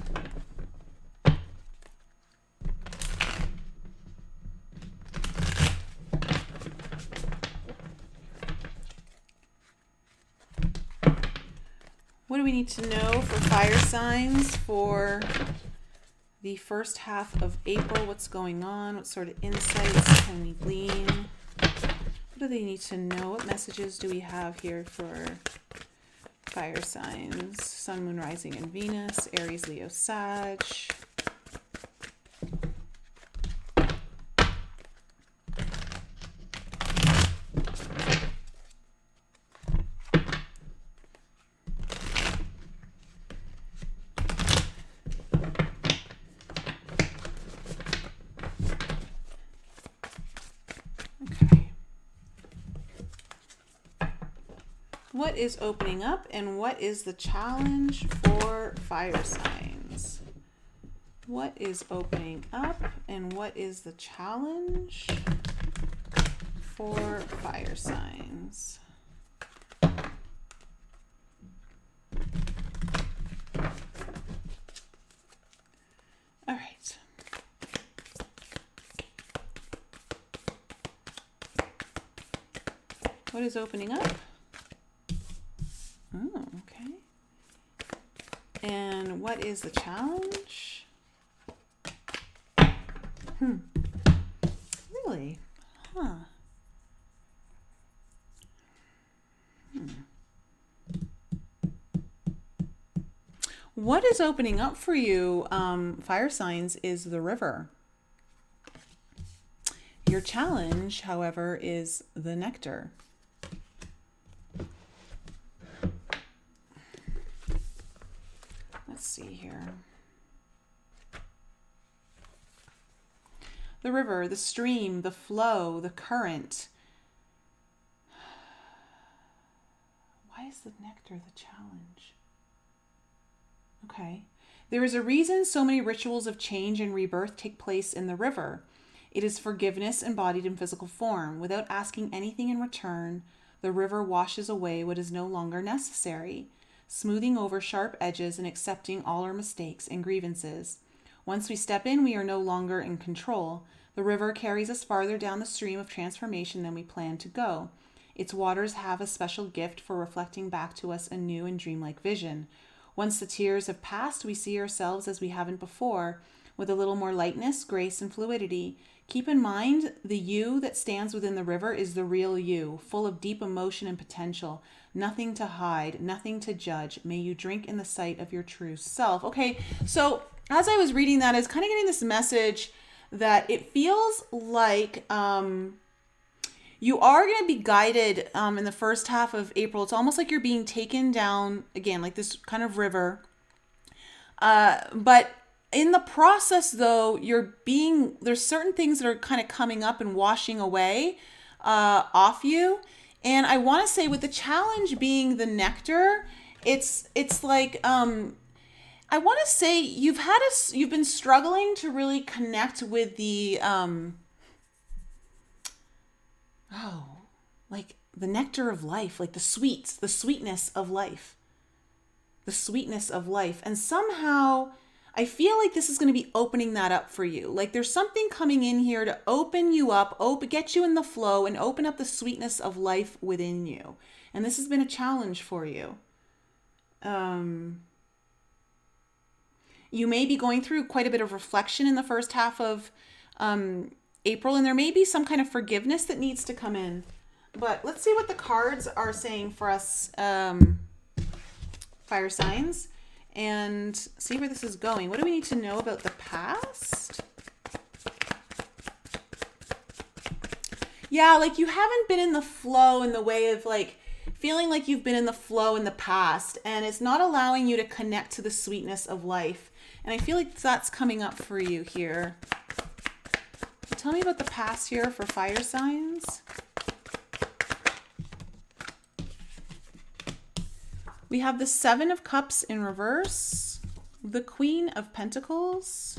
What do we need to know for fire signs for the first half of April? What's going on? What sort of insights can we glean? What do they need to know? What messages do we have here for fire signs? Sun, Moon, Rising, and Venus. Aries, Leo, Sag. What is opening up and what is the challenge for fire signs? What is opening up and what is the challenge for fire signs? All right. What is opening up? Oh, okay. And what is the challenge? Really? Huh. What is opening up for you, fire signs, is the river. Your challenge, however, is the nectar. Let's see here. The river, the stream, the flow, the current. Why is the nectar the challenge? Okay. There is a reason so many rituals of change and rebirth take place in the river. It is forgiveness embodied in physical form. Without asking anything in return, the river washes away what is no longer necessary, smoothing over sharp edges and accepting all our mistakes and grievances. Once we step in, we are no longer in control. The river carries us farther down the stream of transformation than we planned to go. Its waters have a special gift for reflecting back to us a new and dreamlike vision. Once the tears have passed, we see ourselves as we haven't before, with a little more lightness, grace, and fluidity. Keep in mind, the you that stands within the river is the real you, full of deep emotion and potential. Nothing to hide, nothing to judge. May you drink in the sight of your true self. Okay, so as I was reading that, I was kind of getting this message that it feels like you are going to be guided in the first half of April. It's almost like you're being taken down, again, like this kind of river. But in the process, though, there's certain things that are kind of coming up and washing away off you. And I want to say, with the challenge being the nectar, it's like, I want to say you've been struggling to really connect with the, like the nectar of life, like the sweetness of life. the sweetness of life. And somehow I feel like this is going to be opening that up for you. Like there's something coming in here to open you up, get you in the flow and open up the sweetness of life within you. And this has been a challenge for you. You may be going through quite a bit of reflection in the first half of April, and there may be some kind of forgiveness that needs to come in. But let's see what the cards are saying for us, fire signs, and see where this is going. What do we need to know about the past? Yeah, like you haven't been in the flow in the way of like feeling like you've been in the flow in the past, and it's not allowing you to connect to the sweetness of life. And I feel like that's coming up for you here. Tell me about the past here for fire signs. We have the Seven of Cups in reverse, the Queen of Pentacles,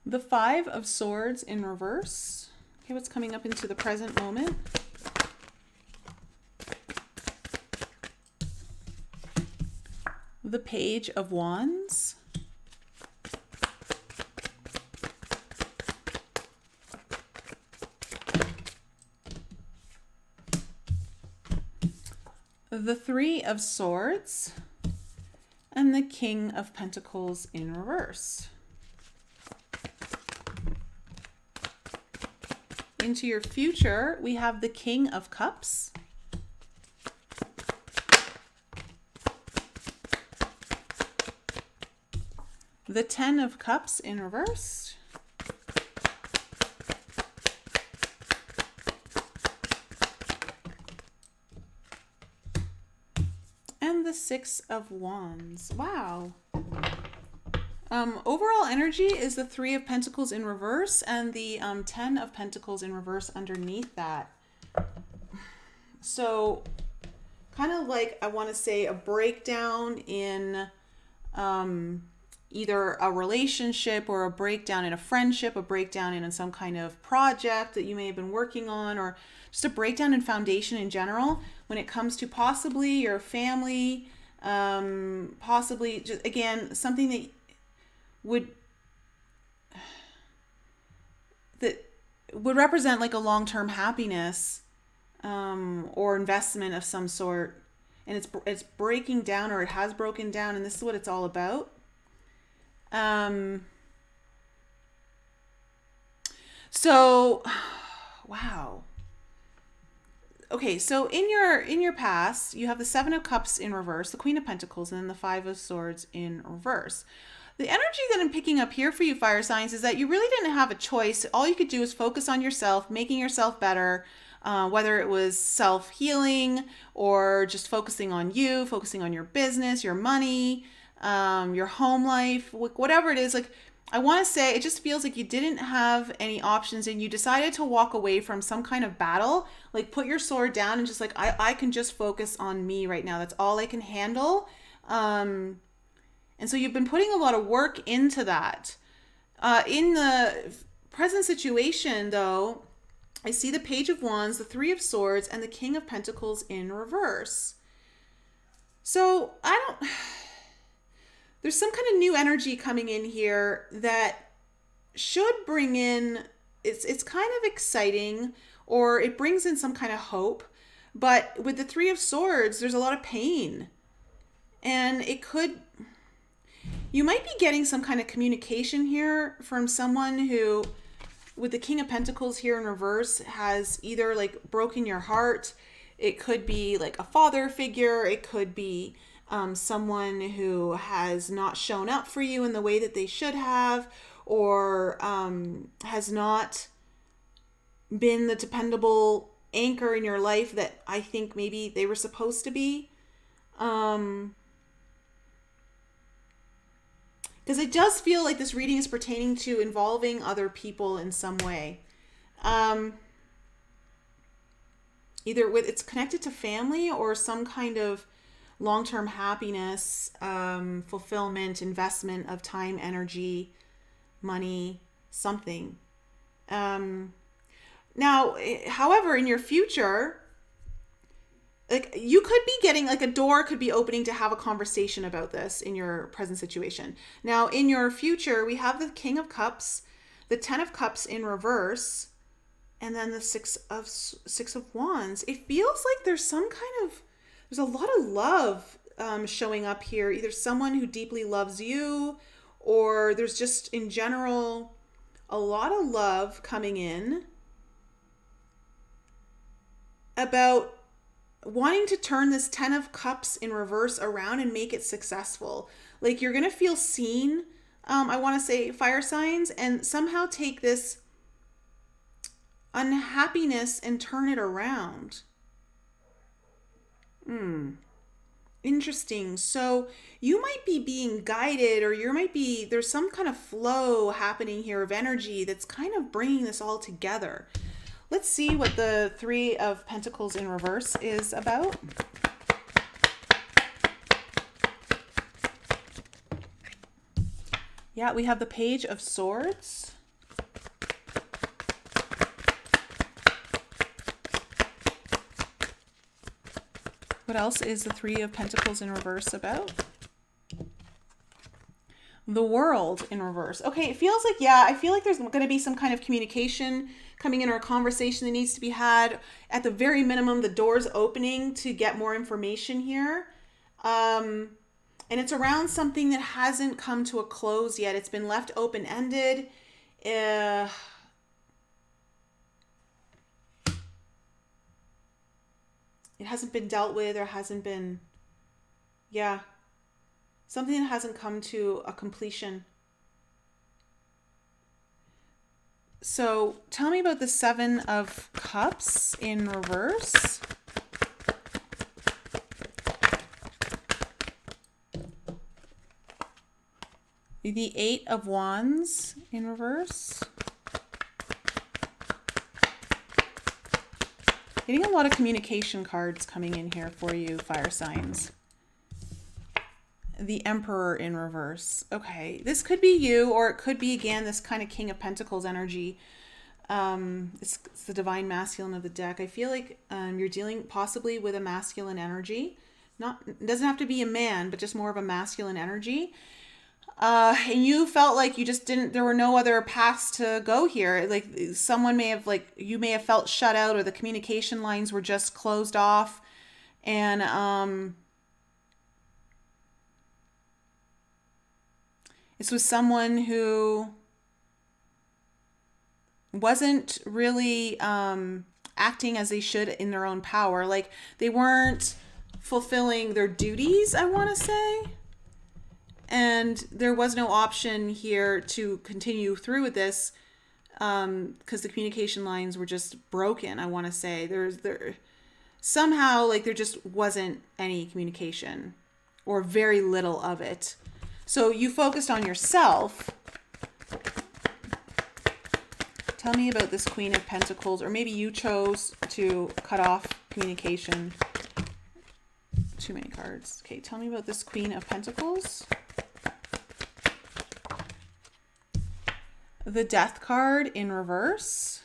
the Five of Swords in reverse. Okay, what's coming up into the present moment? The Page of Wands. The Three of Swords. And the King of Pentacles in reverse. Into your future, we have the King of Cups. The Ten of Cups in reverse. And the Six of Wands. Wow. Overall energy is the Three of Pentacles in reverse and the 10 of Pentacles in reverse underneath that. So kind of like, I want to say, a breakdown in either a relationship or a breakdown in a friendship, a breakdown in some kind of project that you may have been working on, or just a breakdown in foundation in general when it comes to possibly your family, possibly just, again, something that would represent like a long-term happiness or investment of some sort, and it's breaking down, or it has broken down, and this is what it's all about. So wow. Okay, so in your past, you have the Seven of Cups in reverse, the Queen of Pentacles, and then the Five of Swords in reverse. The energy that I'm picking up here for you, fire signs, is that you really didn't have a choice. All you could do is focus on yourself, making yourself better, whether it was self-healing or just focusing on you, focusing on your business, your money, your home life, whatever it is. Like, I want to say, it just feels like you didn't have any options and you decided to walk away from some kind of battle, like put your sword down and just like, I can just focus on me right now. That's all I can handle. And so you've been putting a lot of work into that. In the present situation, though, I see the Page of Wands, the Three of Swords, and the King of Pentacles in reverse. So there's some kind of new energy coming in here that should bring in, it's kind of exciting, or it brings in some kind of hope. But with the Three of Swords, there's a lot of pain. And you might be getting some kind of communication here from someone who, with the King of Pentacles here in reverse, has either like broken your heart. It could be like a father figure. It could be someone who has not shown up for you in the way that they should have, or has not been the dependable anchor in your life that I think maybe they were supposed to be. Because it does feel like this reading is pertaining to involving other people in some way. Either it's connected to family or some kind of long-term happiness, fulfillment, investment of time, energy, money, something. Now, however, in your future, like you could be getting like a door could be opening to have a conversation about this in your present situation. Now, in your future, we have the King of Cups, the 10 of Cups in reverse, and then the Six of Wands. It feels like there's a lot of love showing up here. Either someone who deeply loves you, or there's just in general a lot of love coming in about wanting to turn this 10 of Cups in reverse around and make it successful. Like you're going to feel seen, I want to say, fire signs, and somehow take this unhappiness and turn it around. Interesting. So you might be being guided, or there's some kind of flow happening here of energy that's kind of bringing this all together. Let's see what the Three of Pentacles in reverse is about. Yeah, we have the Page of Swords. What else is the Three of Pentacles in reverse about? The World in reverse. Okay, it feels like, I feel like there's going to be some kind of communication coming in, or a conversation that needs to be had. At the very minimum, the door's opening to get more information here. And it's around something that hasn't come to a close yet. It's been left open-ended. It hasn't been dealt with, or hasn't been, something that hasn't come to a completion. So tell me about the Seven of Cups in reverse. The Eight of Wands in reverse. Getting a lot of communication cards coming in here for you, fire signs. The Emperor in reverse. Okay, this could be you, or it could be, again, this kind of King of Pentacles energy. It's the Divine Masculine of the deck. I feel like you're dealing possibly with a masculine energy. It doesn't have to be a man, but just more of a masculine energy. And you felt like there were no other paths to go here. Like you may have felt shut out, or the communication lines were just closed off. And, this was someone who wasn't really acting as they should in their own power. Like they weren't fulfilling their duties, I want to say. And there was no option here to continue through with this because the communication lines were just broken, I want to say. Somehow, like, there just wasn't any communication, or very little of it. So you focused on yourself. Tell me about this Queen of Pentacles, or maybe you chose to cut off communication. Too many cards. Okay, tell me about this Queen of Pentacles. The Death card in reverse.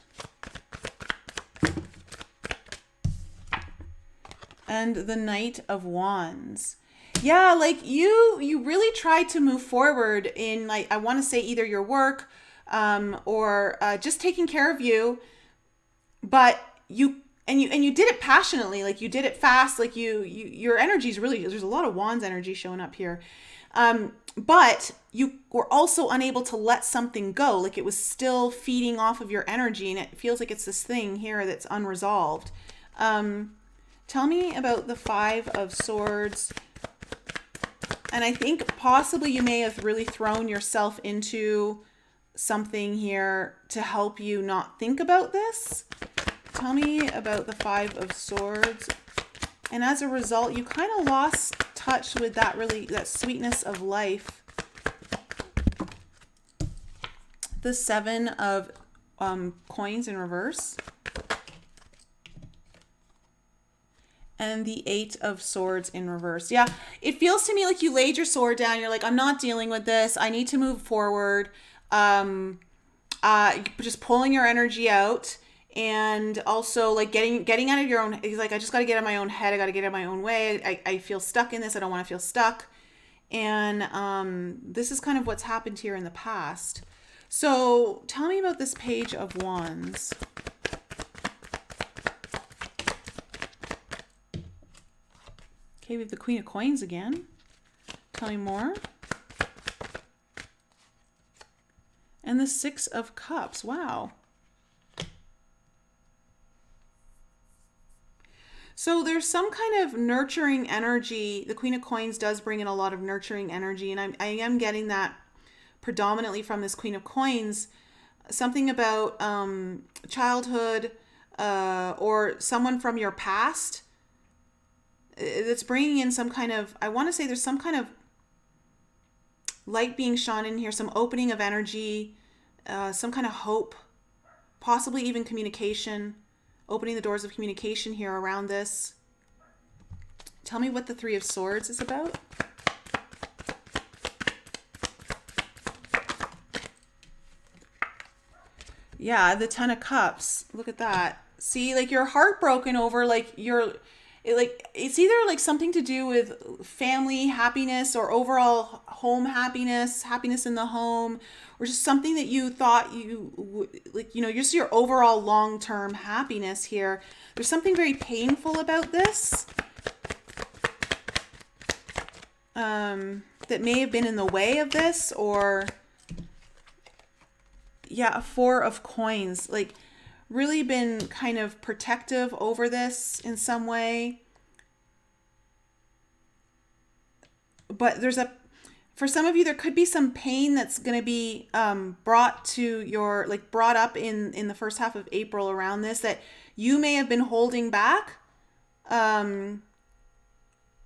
And the Knight of Wands. Yeah, like you really tried to move forward in, like, I want to say either your work or just taking care of you, but you did it passionately, like you did it fast, like your energy is really, there's a lot of Wands energy showing up here, but you were also unable to let something go, like it was still feeding off of your energy, and it feels like it's this thing here that's unresolved. Tell me about the Five of Swords. And I think possibly you may have really thrown yourself into something here to help you not think about this. Tell me about the Five of Swords. And as a result, you kind of lost touch with that sweetness of life. The Seven of Coins in reverse. And the 8 of Swords in reverse. Yeah, it feels to me like you laid your sword down. You're like, I'm not dealing with this. I need to move forward. Just pulling your energy out, and also like getting out of your own. He's like, I just got to get out of my own head. I got to get out of my own way. I feel stuck in this. I don't want to feel stuck. And this is kind of what's happened here in the past. So tell me about this Page of Wands. Okay, we have the Queen of Coins again. Tell me more. And the 6 of Cups. Wow. So there's some kind of nurturing energy. The Queen of Coins does bring in a lot of nurturing energy. And I am getting that predominantly from this Queen of Coins. Something about childhood or someone from your past that's bringing in some kind of, I want to say there's some kind of light being shone in here, some opening of energy, some kind of hope, possibly even communication, opening the doors of communication here around this. Tell me what the 3 of Swords is about. Yeah, the 10 of Cups. Look at that. See, like you're heartbroken over like it's either like something to do with family happiness or overall home happiness in the home, or just something that you thought you like, just your overall long-term happiness here. There's something very painful about this that may have been in the way of this, or yeah, a 4 of Coins, like really been kind of protective over this in some way. But for some of you, there could be some pain that's going to be brought up in the first half of April around this, that you may have been holding back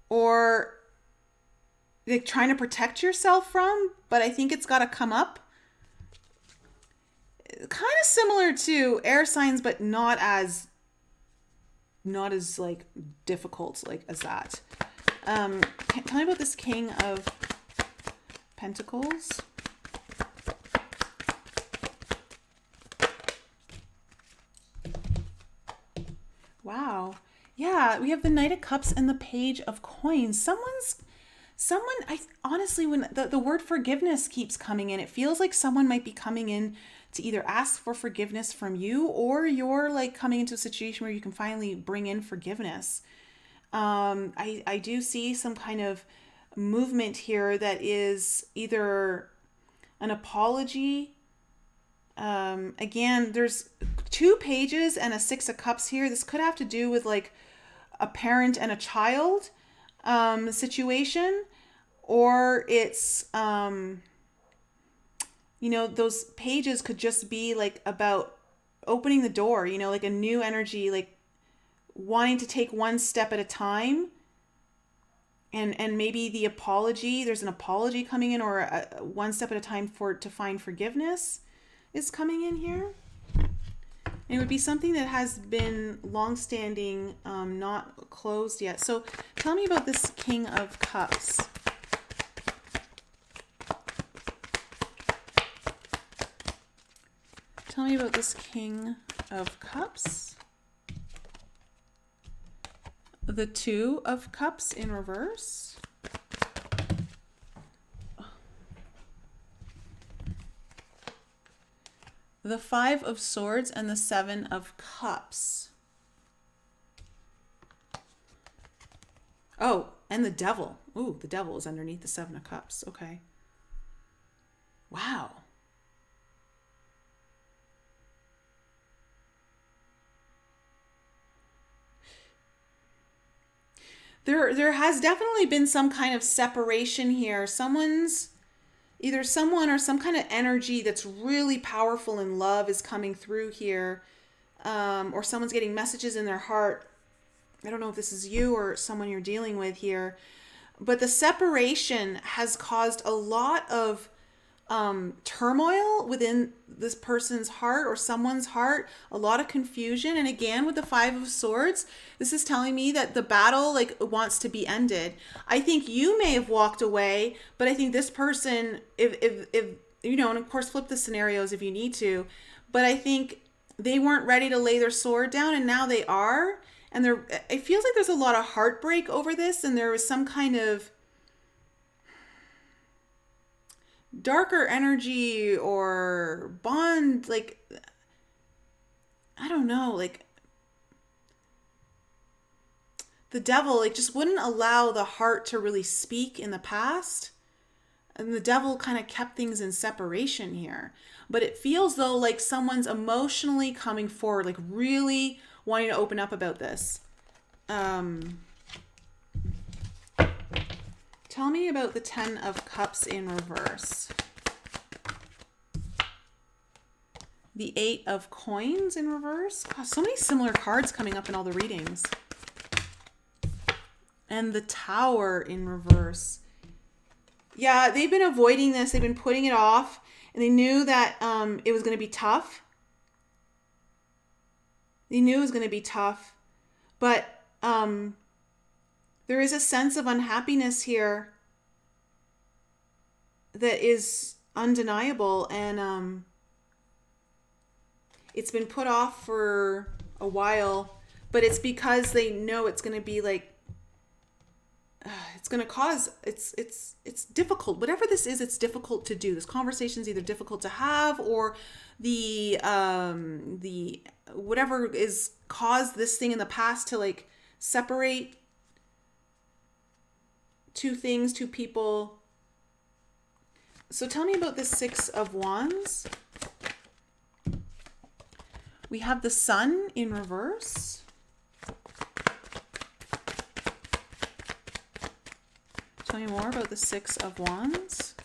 or like trying to protect yourself from, but I think it's got to come up. Kind of similar to air signs, but not as like difficult like as that. Tell me about this King of Pentacles. Wow. Yeah, we have the Knight of Cups and the Page of Coins. I honestly, when the word forgiveness keeps coming in, it feels like someone might be coming in to either ask for forgiveness from you, or you're like coming into a situation where you can finally bring in forgiveness. I do see some kind of movement here that is either an apology. Again, there's 2 pages and a 6 of Cups here. This could have to do with like a parent and a child situation, or it's those pages could just be like about opening the door, like a new energy, like wanting to take one step at a time, and maybe the apology, there's an apology coming in, or a one step at a time to find forgiveness is coming in here. And it would be something that has been long-standing, not closed yet. So tell me about this King of Cups. Tell me about this King of Cups. The 2 of Cups in reverse. The 5 of Swords and the 7 of Cups. Oh, and the Devil. Ooh, the Devil is underneath the 7 of Cups. Okay. Wow. There has definitely been some kind of separation here. Either someone or some kind of energy that's really powerful in love is coming through here. Or someone's getting messages in their heart. I don't know if this is you or someone you're dealing with here. But the separation has caused a lot of turmoil within this person's heart or someone's heart, a lot of confusion. And again, with the Five of Swords, this is telling me that the battle like wants to be ended. I think you may have walked away, but I think this person, if you know, and of course flip the scenarios if you need to, but I think they weren't ready to lay their sword down, and now they are. And it feels like there's a lot of heartbreak over this, and there was some kind of darker energy or bond, like, I don't know, like the devil like just wouldn't allow the heart to really speak in the past, and the devil kind of kept things in separation here. But it feels though like someone's emotionally coming forward, like really wanting to open up about this. Tell me about the Ten of Cups in reverse. The Eight of Coins in reverse. God, so many similar cards coming up in all the readings. And the Tower in reverse. Yeah, they've been avoiding this. They've been putting it off. And they knew that it was going to be tough. They knew it was going to be tough. But there is a sense of unhappiness here that is undeniable, and it's been put off for a while, but it's because they know it's going to be like it's going to cause it's difficult. Whatever this is, it's difficult to do. This conversation is either difficult to have, or the whatever is caused this thing in the past to like separate two people. So tell me about the Six of Wands. We have the Sun in reverse. Tell me more about the Six of Wands.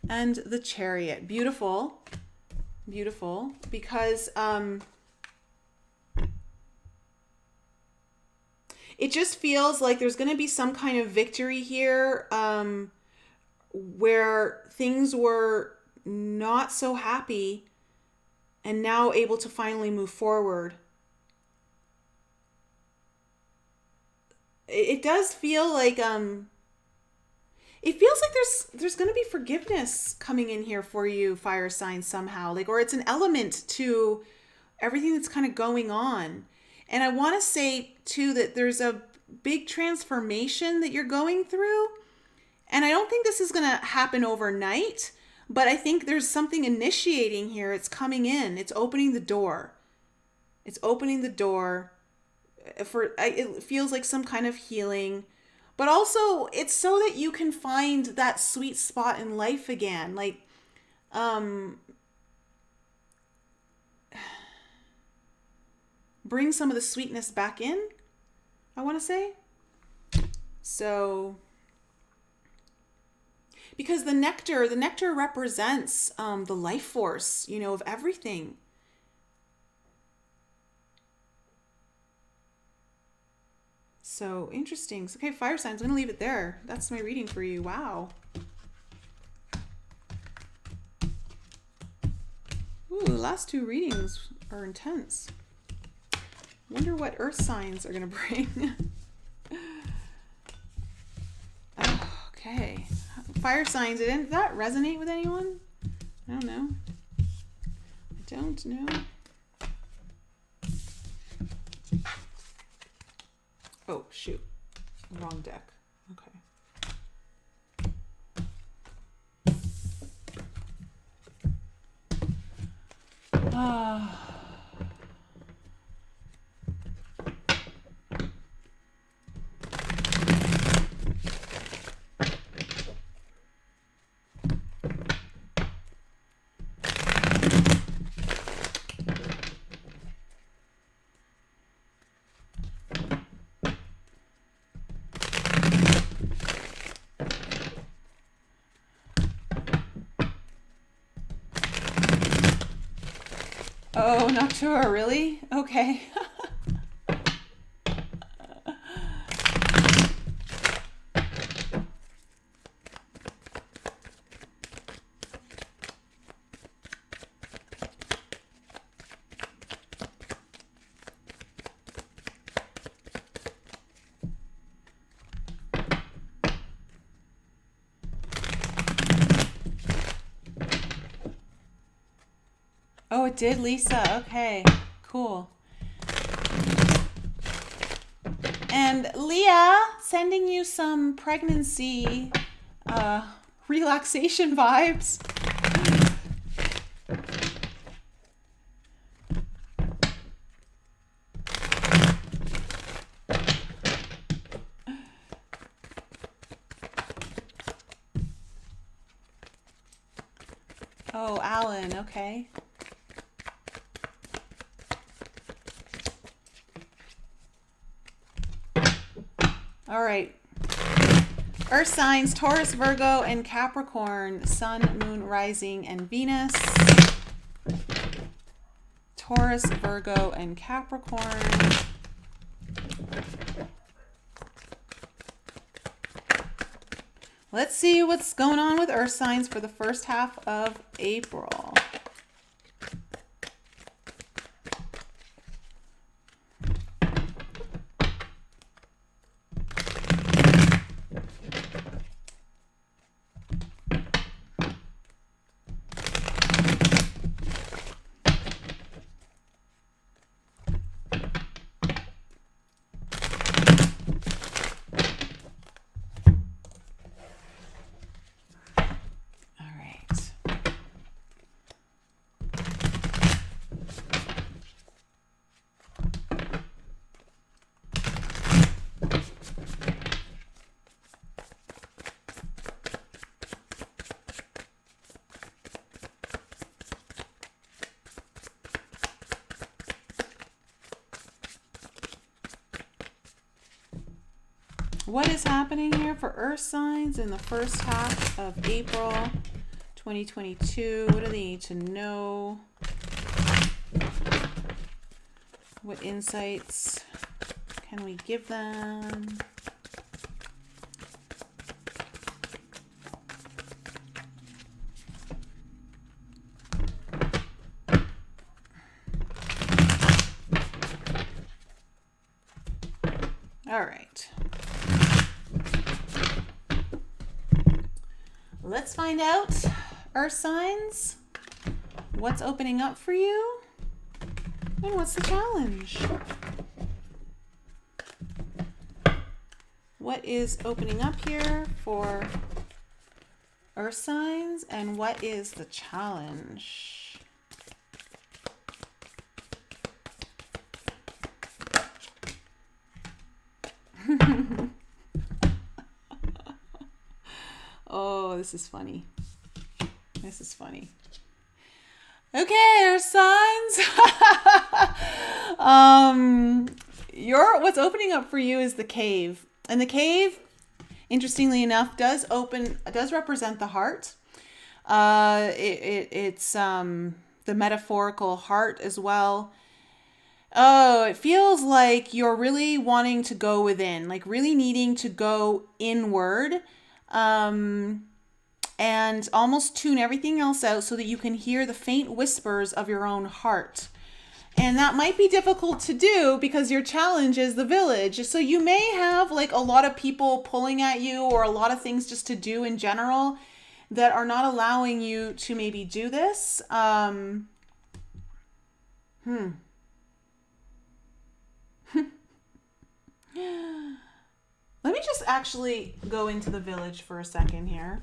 And the Chariot. Beautiful. Beautiful. Because it just feels like there's going to be some kind of victory here, where things were not so happy and now able to finally move forward. It does feel like it feels like there's going to be forgiveness coming in here for you, fire signs, somehow, like, or it's an element to everything that's kind of going on. And I want to say too that there's a big transformation that you're going through, and I don't think this is going to happen overnight, but I think there's something initiating here. It's coming in. It's opening the door. It's opening the door for, it feels like some kind of healing, but also it's so that you can find that sweet spot in life again. Like, bring some of the sweetness back in, I want to say. So, because the nectar represents the life force, you know, of everything. So interesting. Okay, fire signs, I'm going to leave it there. That's my reading for you. Wow. Ooh, the last two readings are intense. Wonder what earth signs are going to bring. Oh, okay. Fire signs, didn't that resonate with anyone? I don't know. I don't know. Oh, shoot. Wrong deck. Okay. Ah. Oh, Noctua, really? Okay. Oh, it did, Lisa. Okay, cool. And Leah, sending you some pregnancy relaxation vibes. Oh, Alan, okay. All right. Earth signs, Taurus, Virgo, and Capricorn. Sun, Moon, Rising, and Venus. Taurus, Virgo, and Capricorn. Let's see what's going on with Earth signs for the first half of April. What is happening here for Earth signs in the first half of April 2022? What do they need to know? What insights can we give them? All right. Let's find out, Earth signs, what's opening up for you and what's the challenge. What is opening up here for Earth signs and what is the challenge? Oh, this is funny. This is funny. Okay, Earth signs. What's opening up for you is the cave. And the cave, interestingly enough, does represent the heart. It's the metaphorical heart as well. Oh, it feels like you're really wanting to go within, like really needing to go inward. And almost tune everything else out so that you can hear the faint whispers of your own heart. And that might be difficult to do because your challenge is the village. So you may have like a lot of people pulling at you or a lot of things just to do in general that are not allowing you to maybe do this. Let me just actually go into the village for a second here.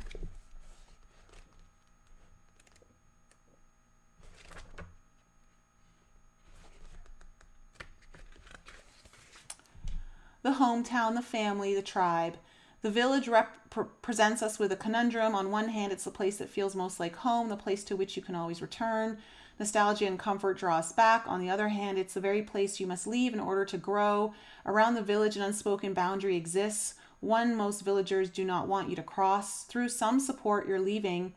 The hometown, the family, the tribe. The village presents us with a conundrum. On one hand, it's the place that feels most like home, the place to which you can always return. Nostalgia and comfort draw us back. On the other hand, it's the very place you must leave in order to grow. Around the village, an unspoken boundary exists, one most villagers do not want you to cross. Though some support your leaving,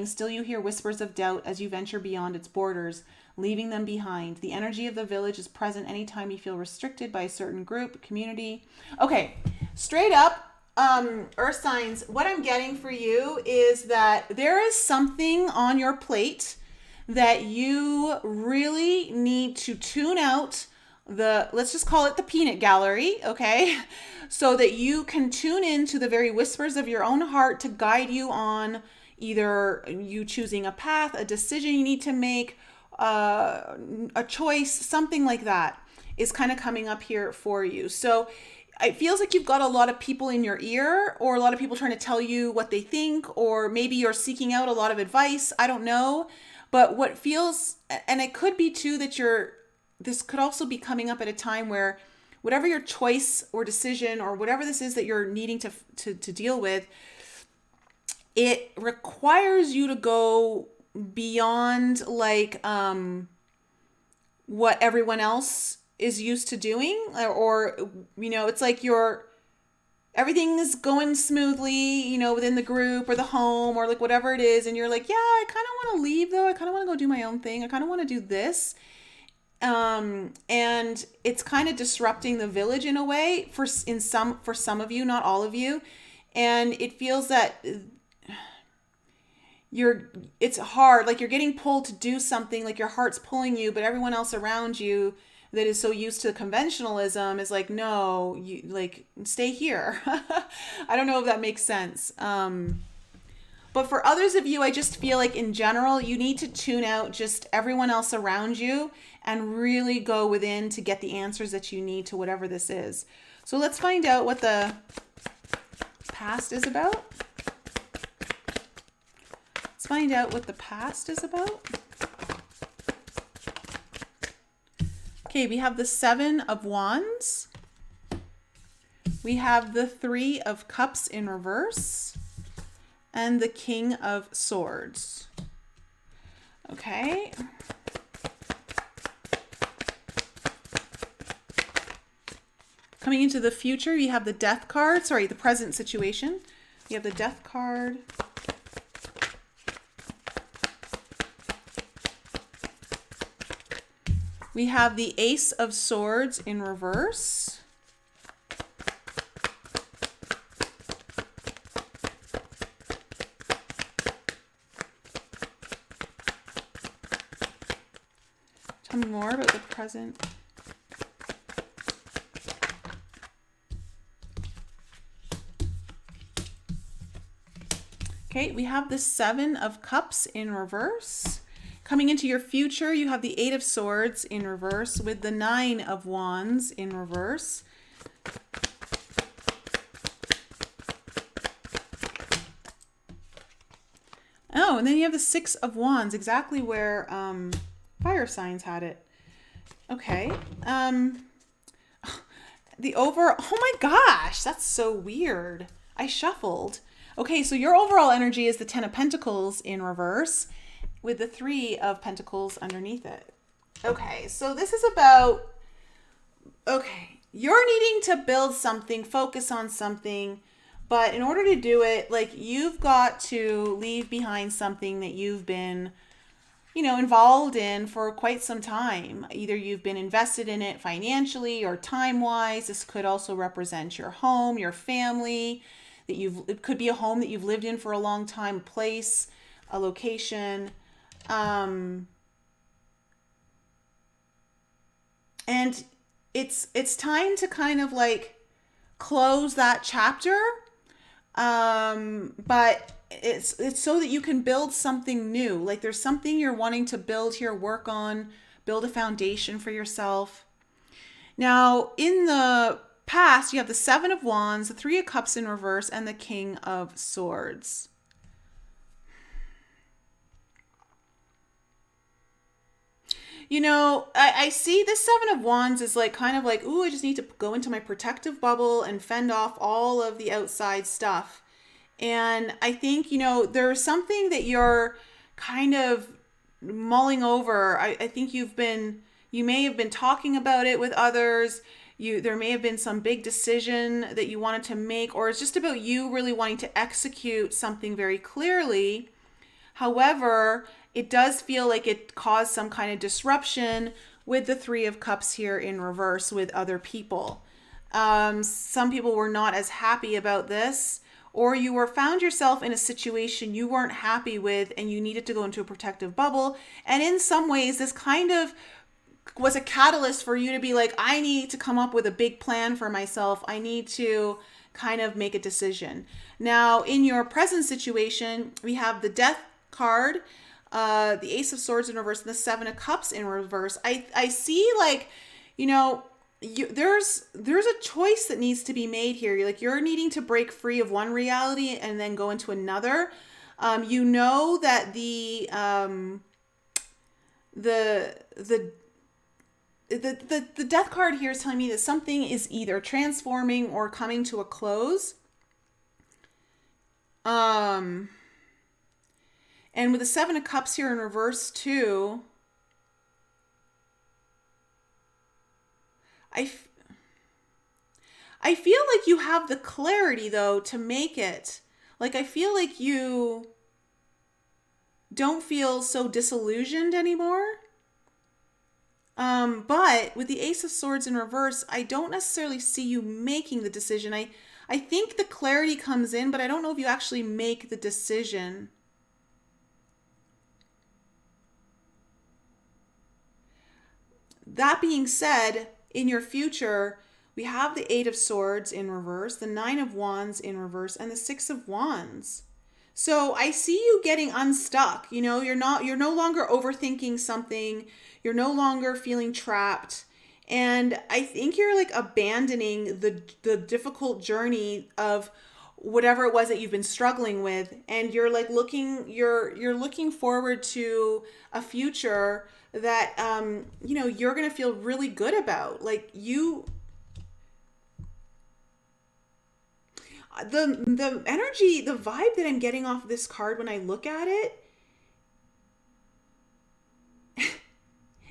still you hear whispers of doubt as you venture beyond its borders, leaving them behind. The energy of the village is present anytime you feel restricted by a certain group, community. Okay, straight up, Earth signs, what I'm getting for you is that there is something on your plate that you really need to tune out let's just call it the peanut gallery, okay? So that you can tune into the very whispers of your own heart to guide you on either you choosing a path, a decision you need to make, a choice, something like that is kind of coming up here for you. So it feels like you've got a lot of people in your ear, or a lot of people trying to tell you what they think, or maybe you're seeking out a lot of advice. I don't know. But what feels, and it could be too that this could also be coming up at a time where whatever your choice or decision or whatever this is that you're needing to deal with, it requires you to go beyond like what everyone else is used to doing, or it's like everything is going smoothly, within the group or the home or like whatever it is, and you're like, yeah, I kind of want to leave though. I kind of want to go do my own thing. I kind of want to do this. And it's kind of disrupting the village in a way for some of you, not all of you. And it feels that it's hard, like you're getting pulled to do something, like your heart's pulling you, but everyone else around you that is so used to conventionalism is like, no, you like stay here. I don't know if that makes sense. But for others of you, I just feel like in general, you need to tune out just everyone else around you and really go within to get the answers that you need to whatever this is. So let's find out what the past is about. Let's find out what the past is about. Okay, we have the 7 of Wands. We have the 3 of Cups in reverse. And the King of Swords. Okay. Coming into the future, you have the Death card. Sorry, the present situation. You have the Death card. We have the Ace of Swords in reverse. Tell me more about the present. Okay, we have the 7 of Cups in reverse. Coming into your future, you have the 8 of Swords in reverse with the 9 of Wands in reverse. Oh, and then you have the 6 of Wands, exactly where fire signs had it. Okay. The overall, oh my gosh, that's so weird. I shuffled. Okay, so your overall energy is the 10 of Pentacles in reverse with the 3 of Pentacles underneath it. Okay, so this is about, okay, you're needing to build something, focus on something, but in order to do it, like you've got to leave behind something that you've been, involved in for quite some time. Either you've been invested in it financially or time-wise. This could also represent your home, your family, it could be a home that you've lived in for a long time, a place, a location. And it's time to kind of like close that chapter. But it's so that you can build something new. Like there's something you're wanting to build here, work on, build a foundation for yourself. Now, in the past, you have the 7 of Wands, the 3 of Cups in reverse, and the King of Swords. I see this 7 of Wands is like kind of like, ooh, I just need to go into my protective bubble and fend off all of the outside stuff. And I think, there's something that you're kind of mulling over. I think you may have been talking about it with others. There may have been some big decision that you wanted to make, or it's just about you really wanting to execute something very clearly. However, it does feel like it caused some kind of disruption with the 3 of Cups here in reverse with other people. Some people were not as happy about this, or you found yourself in a situation you weren't happy with and you needed to go into a protective bubble. And in some ways, this kind of was a catalyst for you to be like, I need to come up with a big plan for myself. I need to kind of make a decision. Now, in your present situation, we have the Death card, the Ace of Swords in reverse, and the Seven of Cups in reverse. I see, like, you know, there's a choice that needs to be made here. You're needing to break free of one reality and then go into another. You know that the Death card here is telling me that something is either transforming or coming to a close. And with the Seven of Cups here in reverse too, I feel like you have the clarity though to make it. Like, I feel like you don't feel so disillusioned anymore. But with the Ace of Swords in reverse, I don't necessarily see you making the decision. I think the clarity comes in, but I don't know if you actually make the decision. That being said, in your future, we have the Eight of Swords in reverse, the Nine of Wands in reverse, and the Six of Wands. So I see you getting unstuck. You know, you're no longer overthinking something. You're no longer feeling trapped. And I think you're like abandoning the difficult journey of whatever it was that you've been struggling with. And you're like you're looking forward to a future that, you know, you're going to feel really good about. Like the energy, the vibe that I'm getting off this card when I look at it,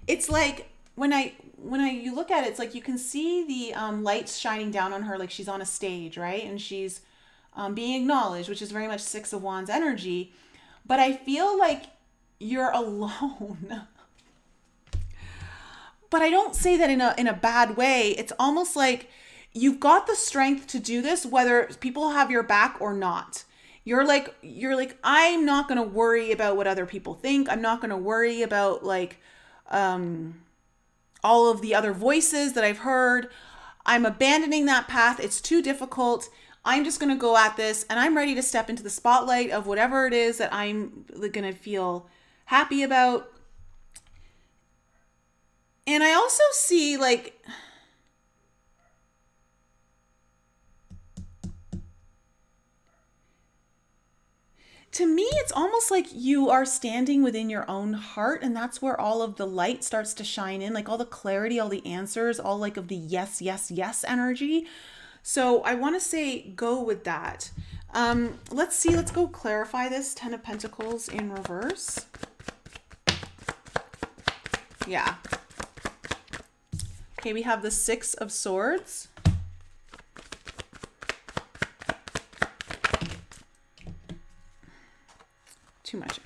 it's like you look at it, it's like you can see the lights shining down on her, like she's on a stage, right? And she's being acknowledged, which is very much Six of Wands energy. But I feel like you're alone. But I don't say that in a bad way. It's almost like you've got the strength to do this, whether people have your back or not. You're like, I'm not going to worry about what other people think. I'm not going to worry about like all of the other voices that I've heard. I'm abandoning that path. It's too difficult. I'm just going to go at this, and I'm ready to step into the spotlight of whatever it is that I'm going to feel happy about. And I also see like, to me, it's almost like you are standing within your own heart, and that's where all of the light starts to shine in, like all the clarity, all the answers, all like of the yes, yes, yes energy. So I want to say go with that. Let's go clarify this. 10 of Pentacles in reverse. Yeah. Okay, we have the Six of Swords. Too much.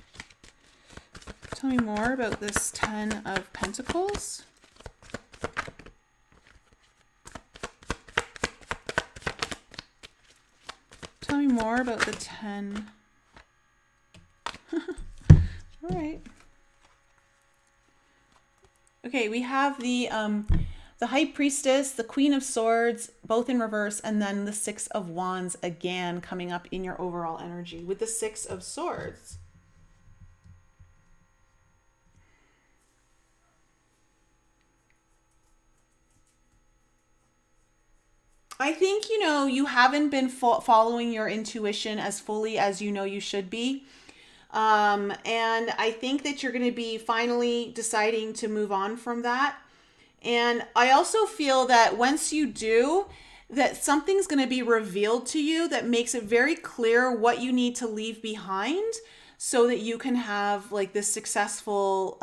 Tell me more about this 10 of Pentacles. Tell me more about the 10. All right. Okay, we have the High Priestess, the Queen of Swords, both in reverse, and then the Six of Wands again coming up in your overall energy with the Six of Swords. I think, you know, you haven't been following your intuition as fully as you know you should be. And I think that you're going to be finally deciding to move on from that. And I also feel that once you do, that something's going to be revealed to you that makes it very clear what you need to leave behind so that you can have like this successful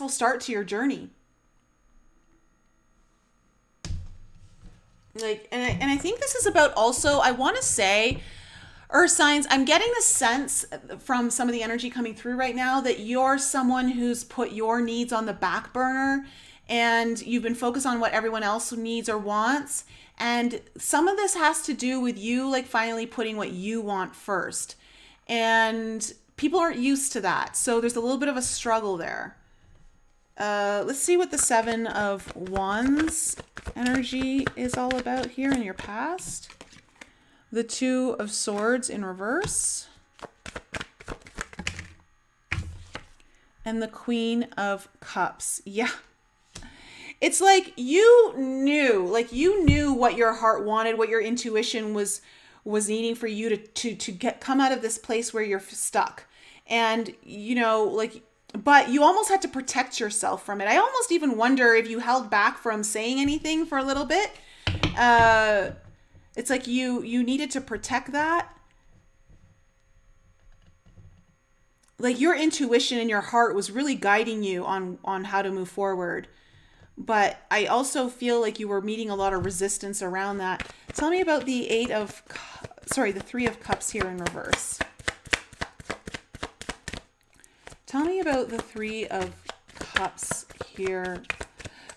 start to your journey. Like, and I think this is about also, I want to say, Earth signs, I'm getting the sense from some of the energy coming through right now that you're someone who's put your needs on the back burner and you've been focused on what everyone else needs or wants. And some of this has to do with you like finally putting what you want first. And people aren't used to that. So there's a little bit of a struggle there. let's see what the Seven of Wands energy is all about here in your past. The Two of Swords in reverse. And the Queen of Cups. Yeah. It's like you knew what your heart wanted, what your intuition was needing for you to come out of this place where you're stuck. And, but you almost had to protect yourself from it. I almost even wonder if you held back from saying anything for a little bit. It's like you needed to protect that. Like your intuition and your heart was really guiding you on how to move forward. But I also feel like you were meeting a lot of resistance around that. Tell me about the the Three of Cups here in reverse. Tell me about the Three of Cups here.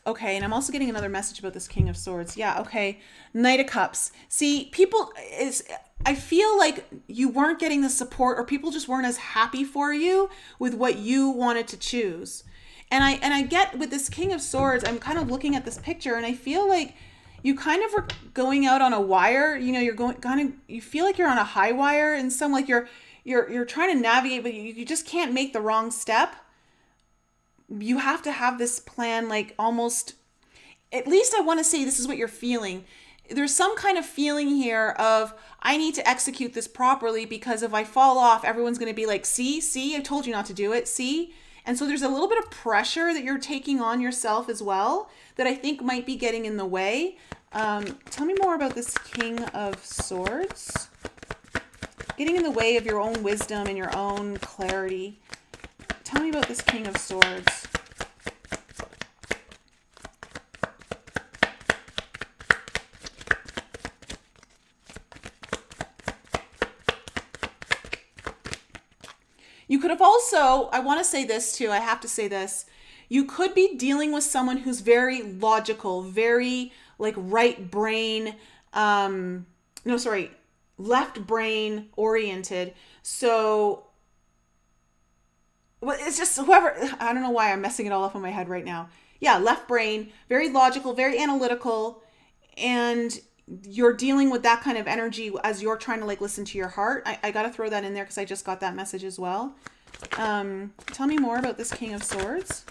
Okay, and I'm also getting another message about this King of Swords. Yeah, okay. Knight of Cups. See, I feel like you weren't getting the support, or people just weren't as happy for you with what you wanted to choose. And I get with this King of Swords, I'm kind of looking at this picture and I feel like you kind of are going out on a wire. You feel like you're on a high wire, and like you're trying to navigate, but you just can't make the wrong step. You have to have this plan, like almost, at least I want to say this is what you're feeling. There's some kind of feeling here of, I need to execute this properly, because if I fall off, everyone's going to be like, see, I told you not to do it. See? And so there's a little bit of pressure that you're taking on yourself as well that I think might be getting in the way. Tell me more about this King of Swords. Getting in the way of your own wisdom and your own clarity. Tell me about this King of Swords. You could have also, I want to say this too, I have to say this. You could be dealing with someone who's very logical, very like right brain, left brain oriented. So, well, it's just whoever, I don't know why I'm messing it all up in my head right now. Yeah, left brain, very logical, very analytical, and you're dealing with that kind of energy as you're trying to like listen to your heart. I got to throw that in there because I just got that message as well. Tell me more about this King of Swords.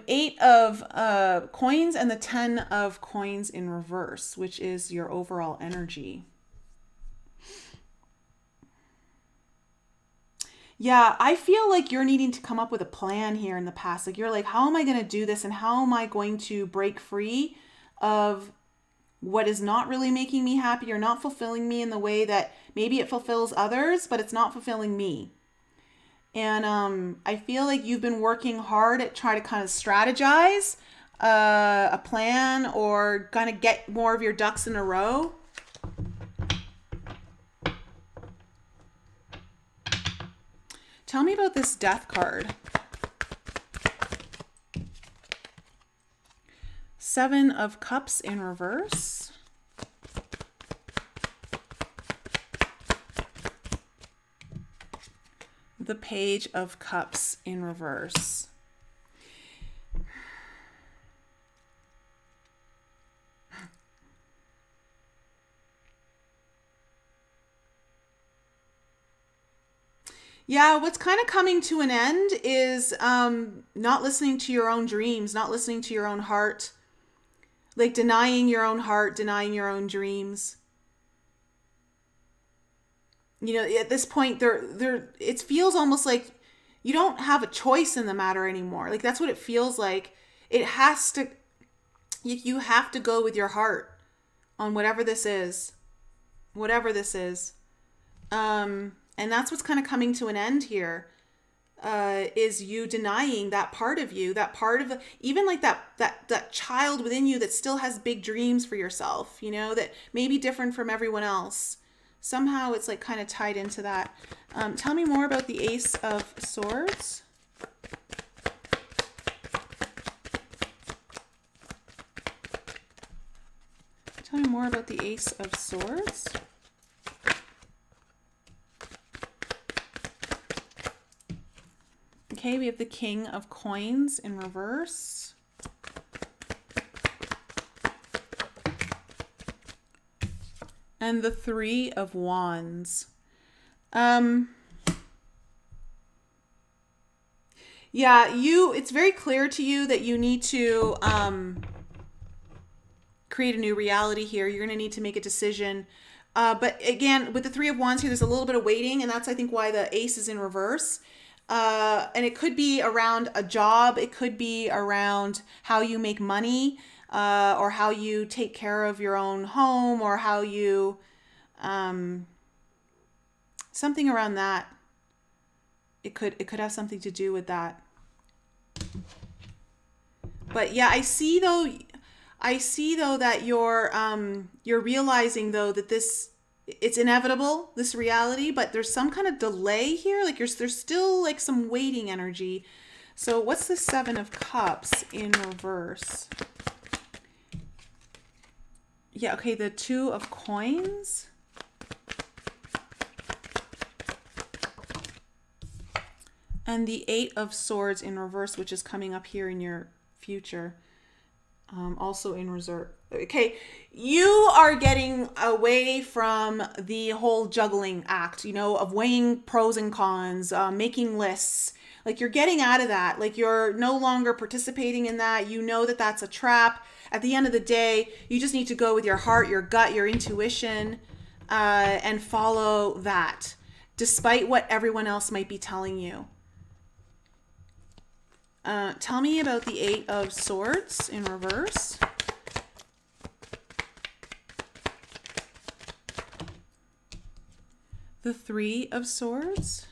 Eight of coins and the 10 of coins in reverse, which is your overall energy. Yeah, I feel like you're needing to come up with a plan here in the past. Like you're like, how am I going to do this? And how am I going to break free of what is not really making me happy or not fulfilling me in the way that maybe it fulfills others, but it's not fulfilling me. And I feel like you've been working hard at trying to kind of strategize a plan or kind of get more of your ducks in a row. Tell me about this Death card. Seven of Cups in reverse. The Page of Cups in reverse. Yeah, what's kind of coming to an end is not listening to your own dreams, not listening to your own heart, like denying your own heart, denying your own dreams. You know, at this point, it feels almost like you don't have a choice in the matter anymore. Like that's what it feels like. You have to go with your heart on whatever this is. And that's what's kind of coming to an end here, is you denying that part of you, that part of even like that child within you that still has big dreams for yourself, you know, that may be different from everyone else. Somehow it's like kind of tied into that. Tell me more about the Ace of Swords. Tell me more about the Ace of Swords. Okay, we have the King of Coins in reverse. And the Three of Wands. Yeah, it's very clear to you that you need to create a new reality here. You're going to need to make a decision. But again, with the Three of Wands here, there's a little bit of waiting, and that's, I think, why the Ace is in reverse. And it could be around a job. It could be around how you make money, or how you take care of your own home, or how you, something around that. It could have something to do with that. But yeah, I see though that you're realizing though that it's inevitable, this reality, but there's some kind of delay here. Like there's still like some waiting energy. So what's the Seven of Cups in reverse? Yeah, okay, the Two of Coins. And the Eight of Swords in reverse, which is coming up here in your future. Also in reserve. Okay, you are getting away from the whole juggling act, of weighing pros and cons, making lists. Like you're getting out of that. Like you're no longer participating in that. You know that that's a trap. At the end of the day, you just need to go with your heart, your gut, your intuition, and follow that, despite what everyone else might be telling you. Tell me about the Eight of Swords in reverse. The Three of Swords.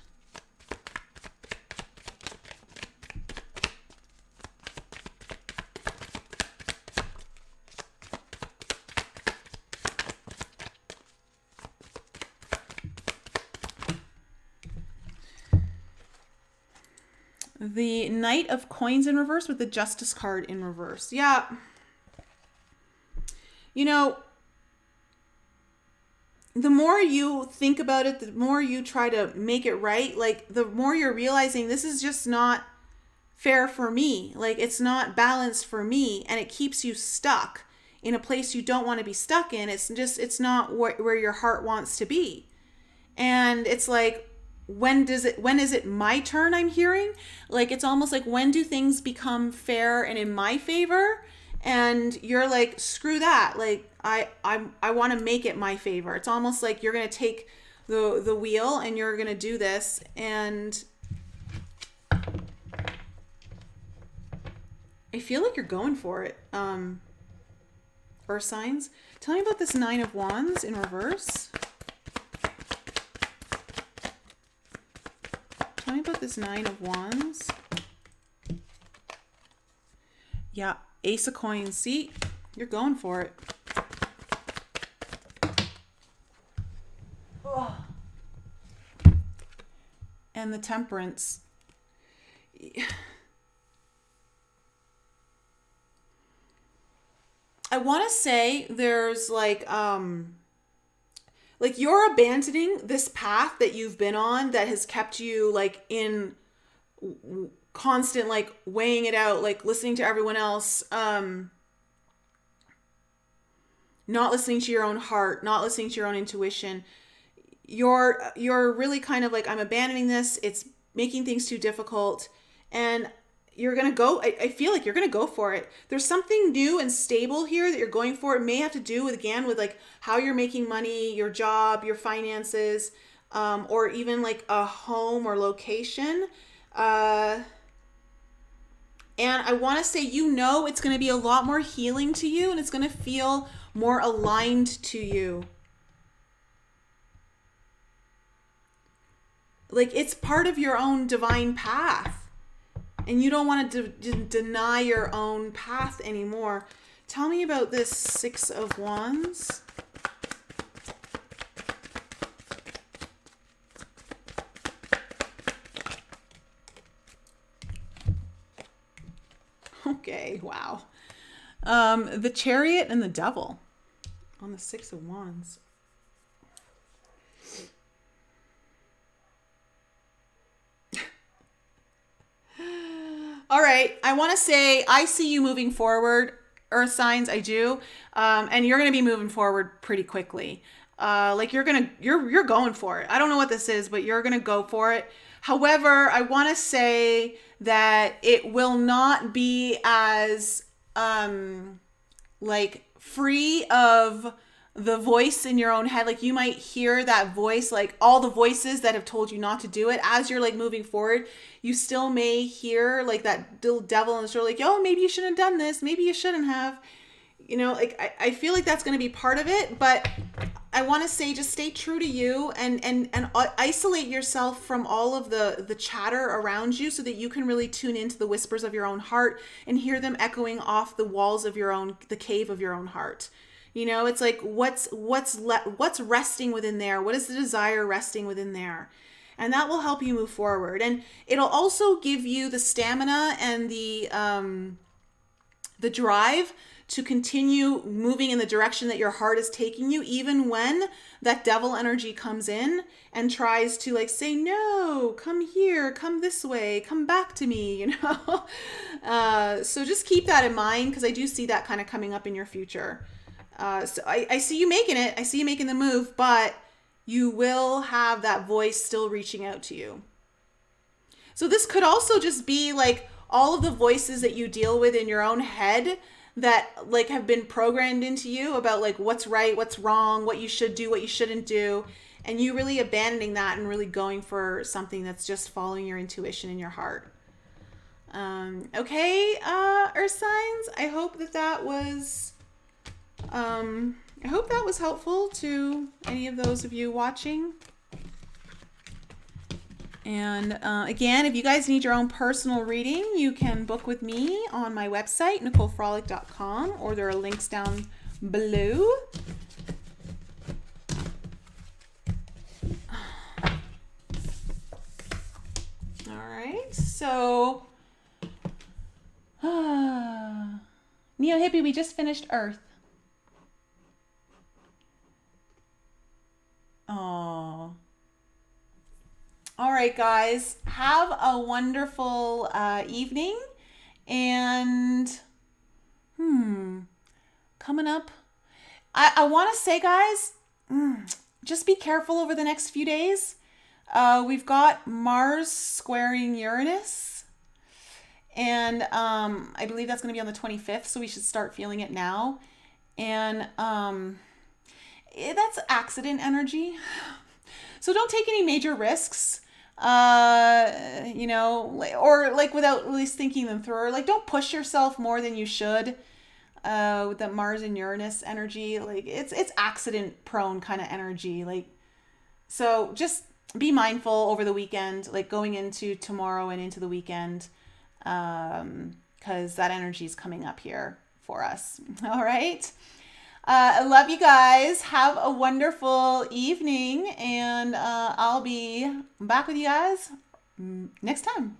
The Knight of Coins in reverse with the Justice card in reverse. Yeah. The more you think about it, the more you try to make it right, like the more you're realizing this is just not fair for me. Like it's not balanced for me, and it keeps you stuck in a place you don't want to be stuck in. It's not where your heart wants to be. And it's like, when is it my turn? I'm hearing like it's almost like, when do things become fair and in my favor? And you're like, screw that. Like I want to make it my favor. It's almost like you're going to take the wheel and you're going to do this. And I feel like you're going for it. Earth signs. Tell me about this Nine of Wands in reverse. Tell me about this Nine of Wands. Yeah, Ace of Coins. See, you're going for it. Oh. And the Temperance. I want to say there's like you're abandoning this path that you've been on that has kept you like in constant like weighing it out, like listening to everyone else, not listening to your own heart, not listening to your own intuition. You're really kind of like, I'm abandoning this. It's making things too difficult. And you're going to go, I feel like you're going to go for it. There's something new and stable here that you're going for. It may have to do with like how you're making money, your job, your finances, or even like a home or location. And I want to say, it's going to be a lot more healing to you, and it's going to feel more aligned to you. Like it's part of your own divine path. And you don't want to deny your own path anymore. Tell me about this Six of Wands. Okay, wow. The Chariot and the Devil on the Six of Wands. All right. I want to say I see you moving forward, Earth signs. I do. And you're going to be moving forward pretty quickly. Like you're going for it. I don't know what this is, but you're going to go for it. However, I want to say that it will not be as like free of the voice in your own head. Like you might hear that voice, like all the voices that have told you not to do it as you're like moving forward. You still may hear like that little devil in the shoulder, like, yo, maybe you shouldn't have done this, maybe you shouldn't have, like I feel like that's going to be part of it. But I want to say just stay true to you and isolate yourself from all of the chatter around you so that you can really tune into the whispers of your own heart and hear them echoing off the walls of the cave of your own heart. It's like what's resting within there? What is the desire resting within there? And that will help you move forward. And it'll also give you the stamina and the drive to continue moving in the direction that your heart is taking you, even when that devil energy comes in and tries to like say, no, come here, come this way, come back to me, So just keep that in mind, because I do see that kind of coming up in your future. So I see you making it. I see you making the move, but you will have that voice still reaching out to you. So this could also just be like all of the voices that you deal with in your own head that like have been programmed into you about like what's right, what's wrong, what you should do, what you shouldn't do. And you really abandoning that and really going for something that's just following your intuition and your heart. Okay, Earth signs, I hope that was helpful to any of those of you watching. And again, if you guys need your own personal reading, you can book with me on my website, NicoleFrolic.com, or there are links down below. All right, so Neo Hippie, we just finished Earth. Oh. All right, guys, have a wonderful evening. And coming up, I want to say, guys, just be careful over the next few days. We've got Mars squaring Uranus, and I believe that's going to be on the 25th, so we should start feeling it now. And that's accident energy. So don't take any major risks, or like without at least thinking them through. Or like don't push yourself more than you should with the Mars and Uranus energy. Like it's accident prone kind of energy. Like, so just be mindful over the weekend, like going into tomorrow and into the weekend, because that energy is coming up here for us. All right. I love you guys. Have a wonderful evening, and I'll be back with you guys next time.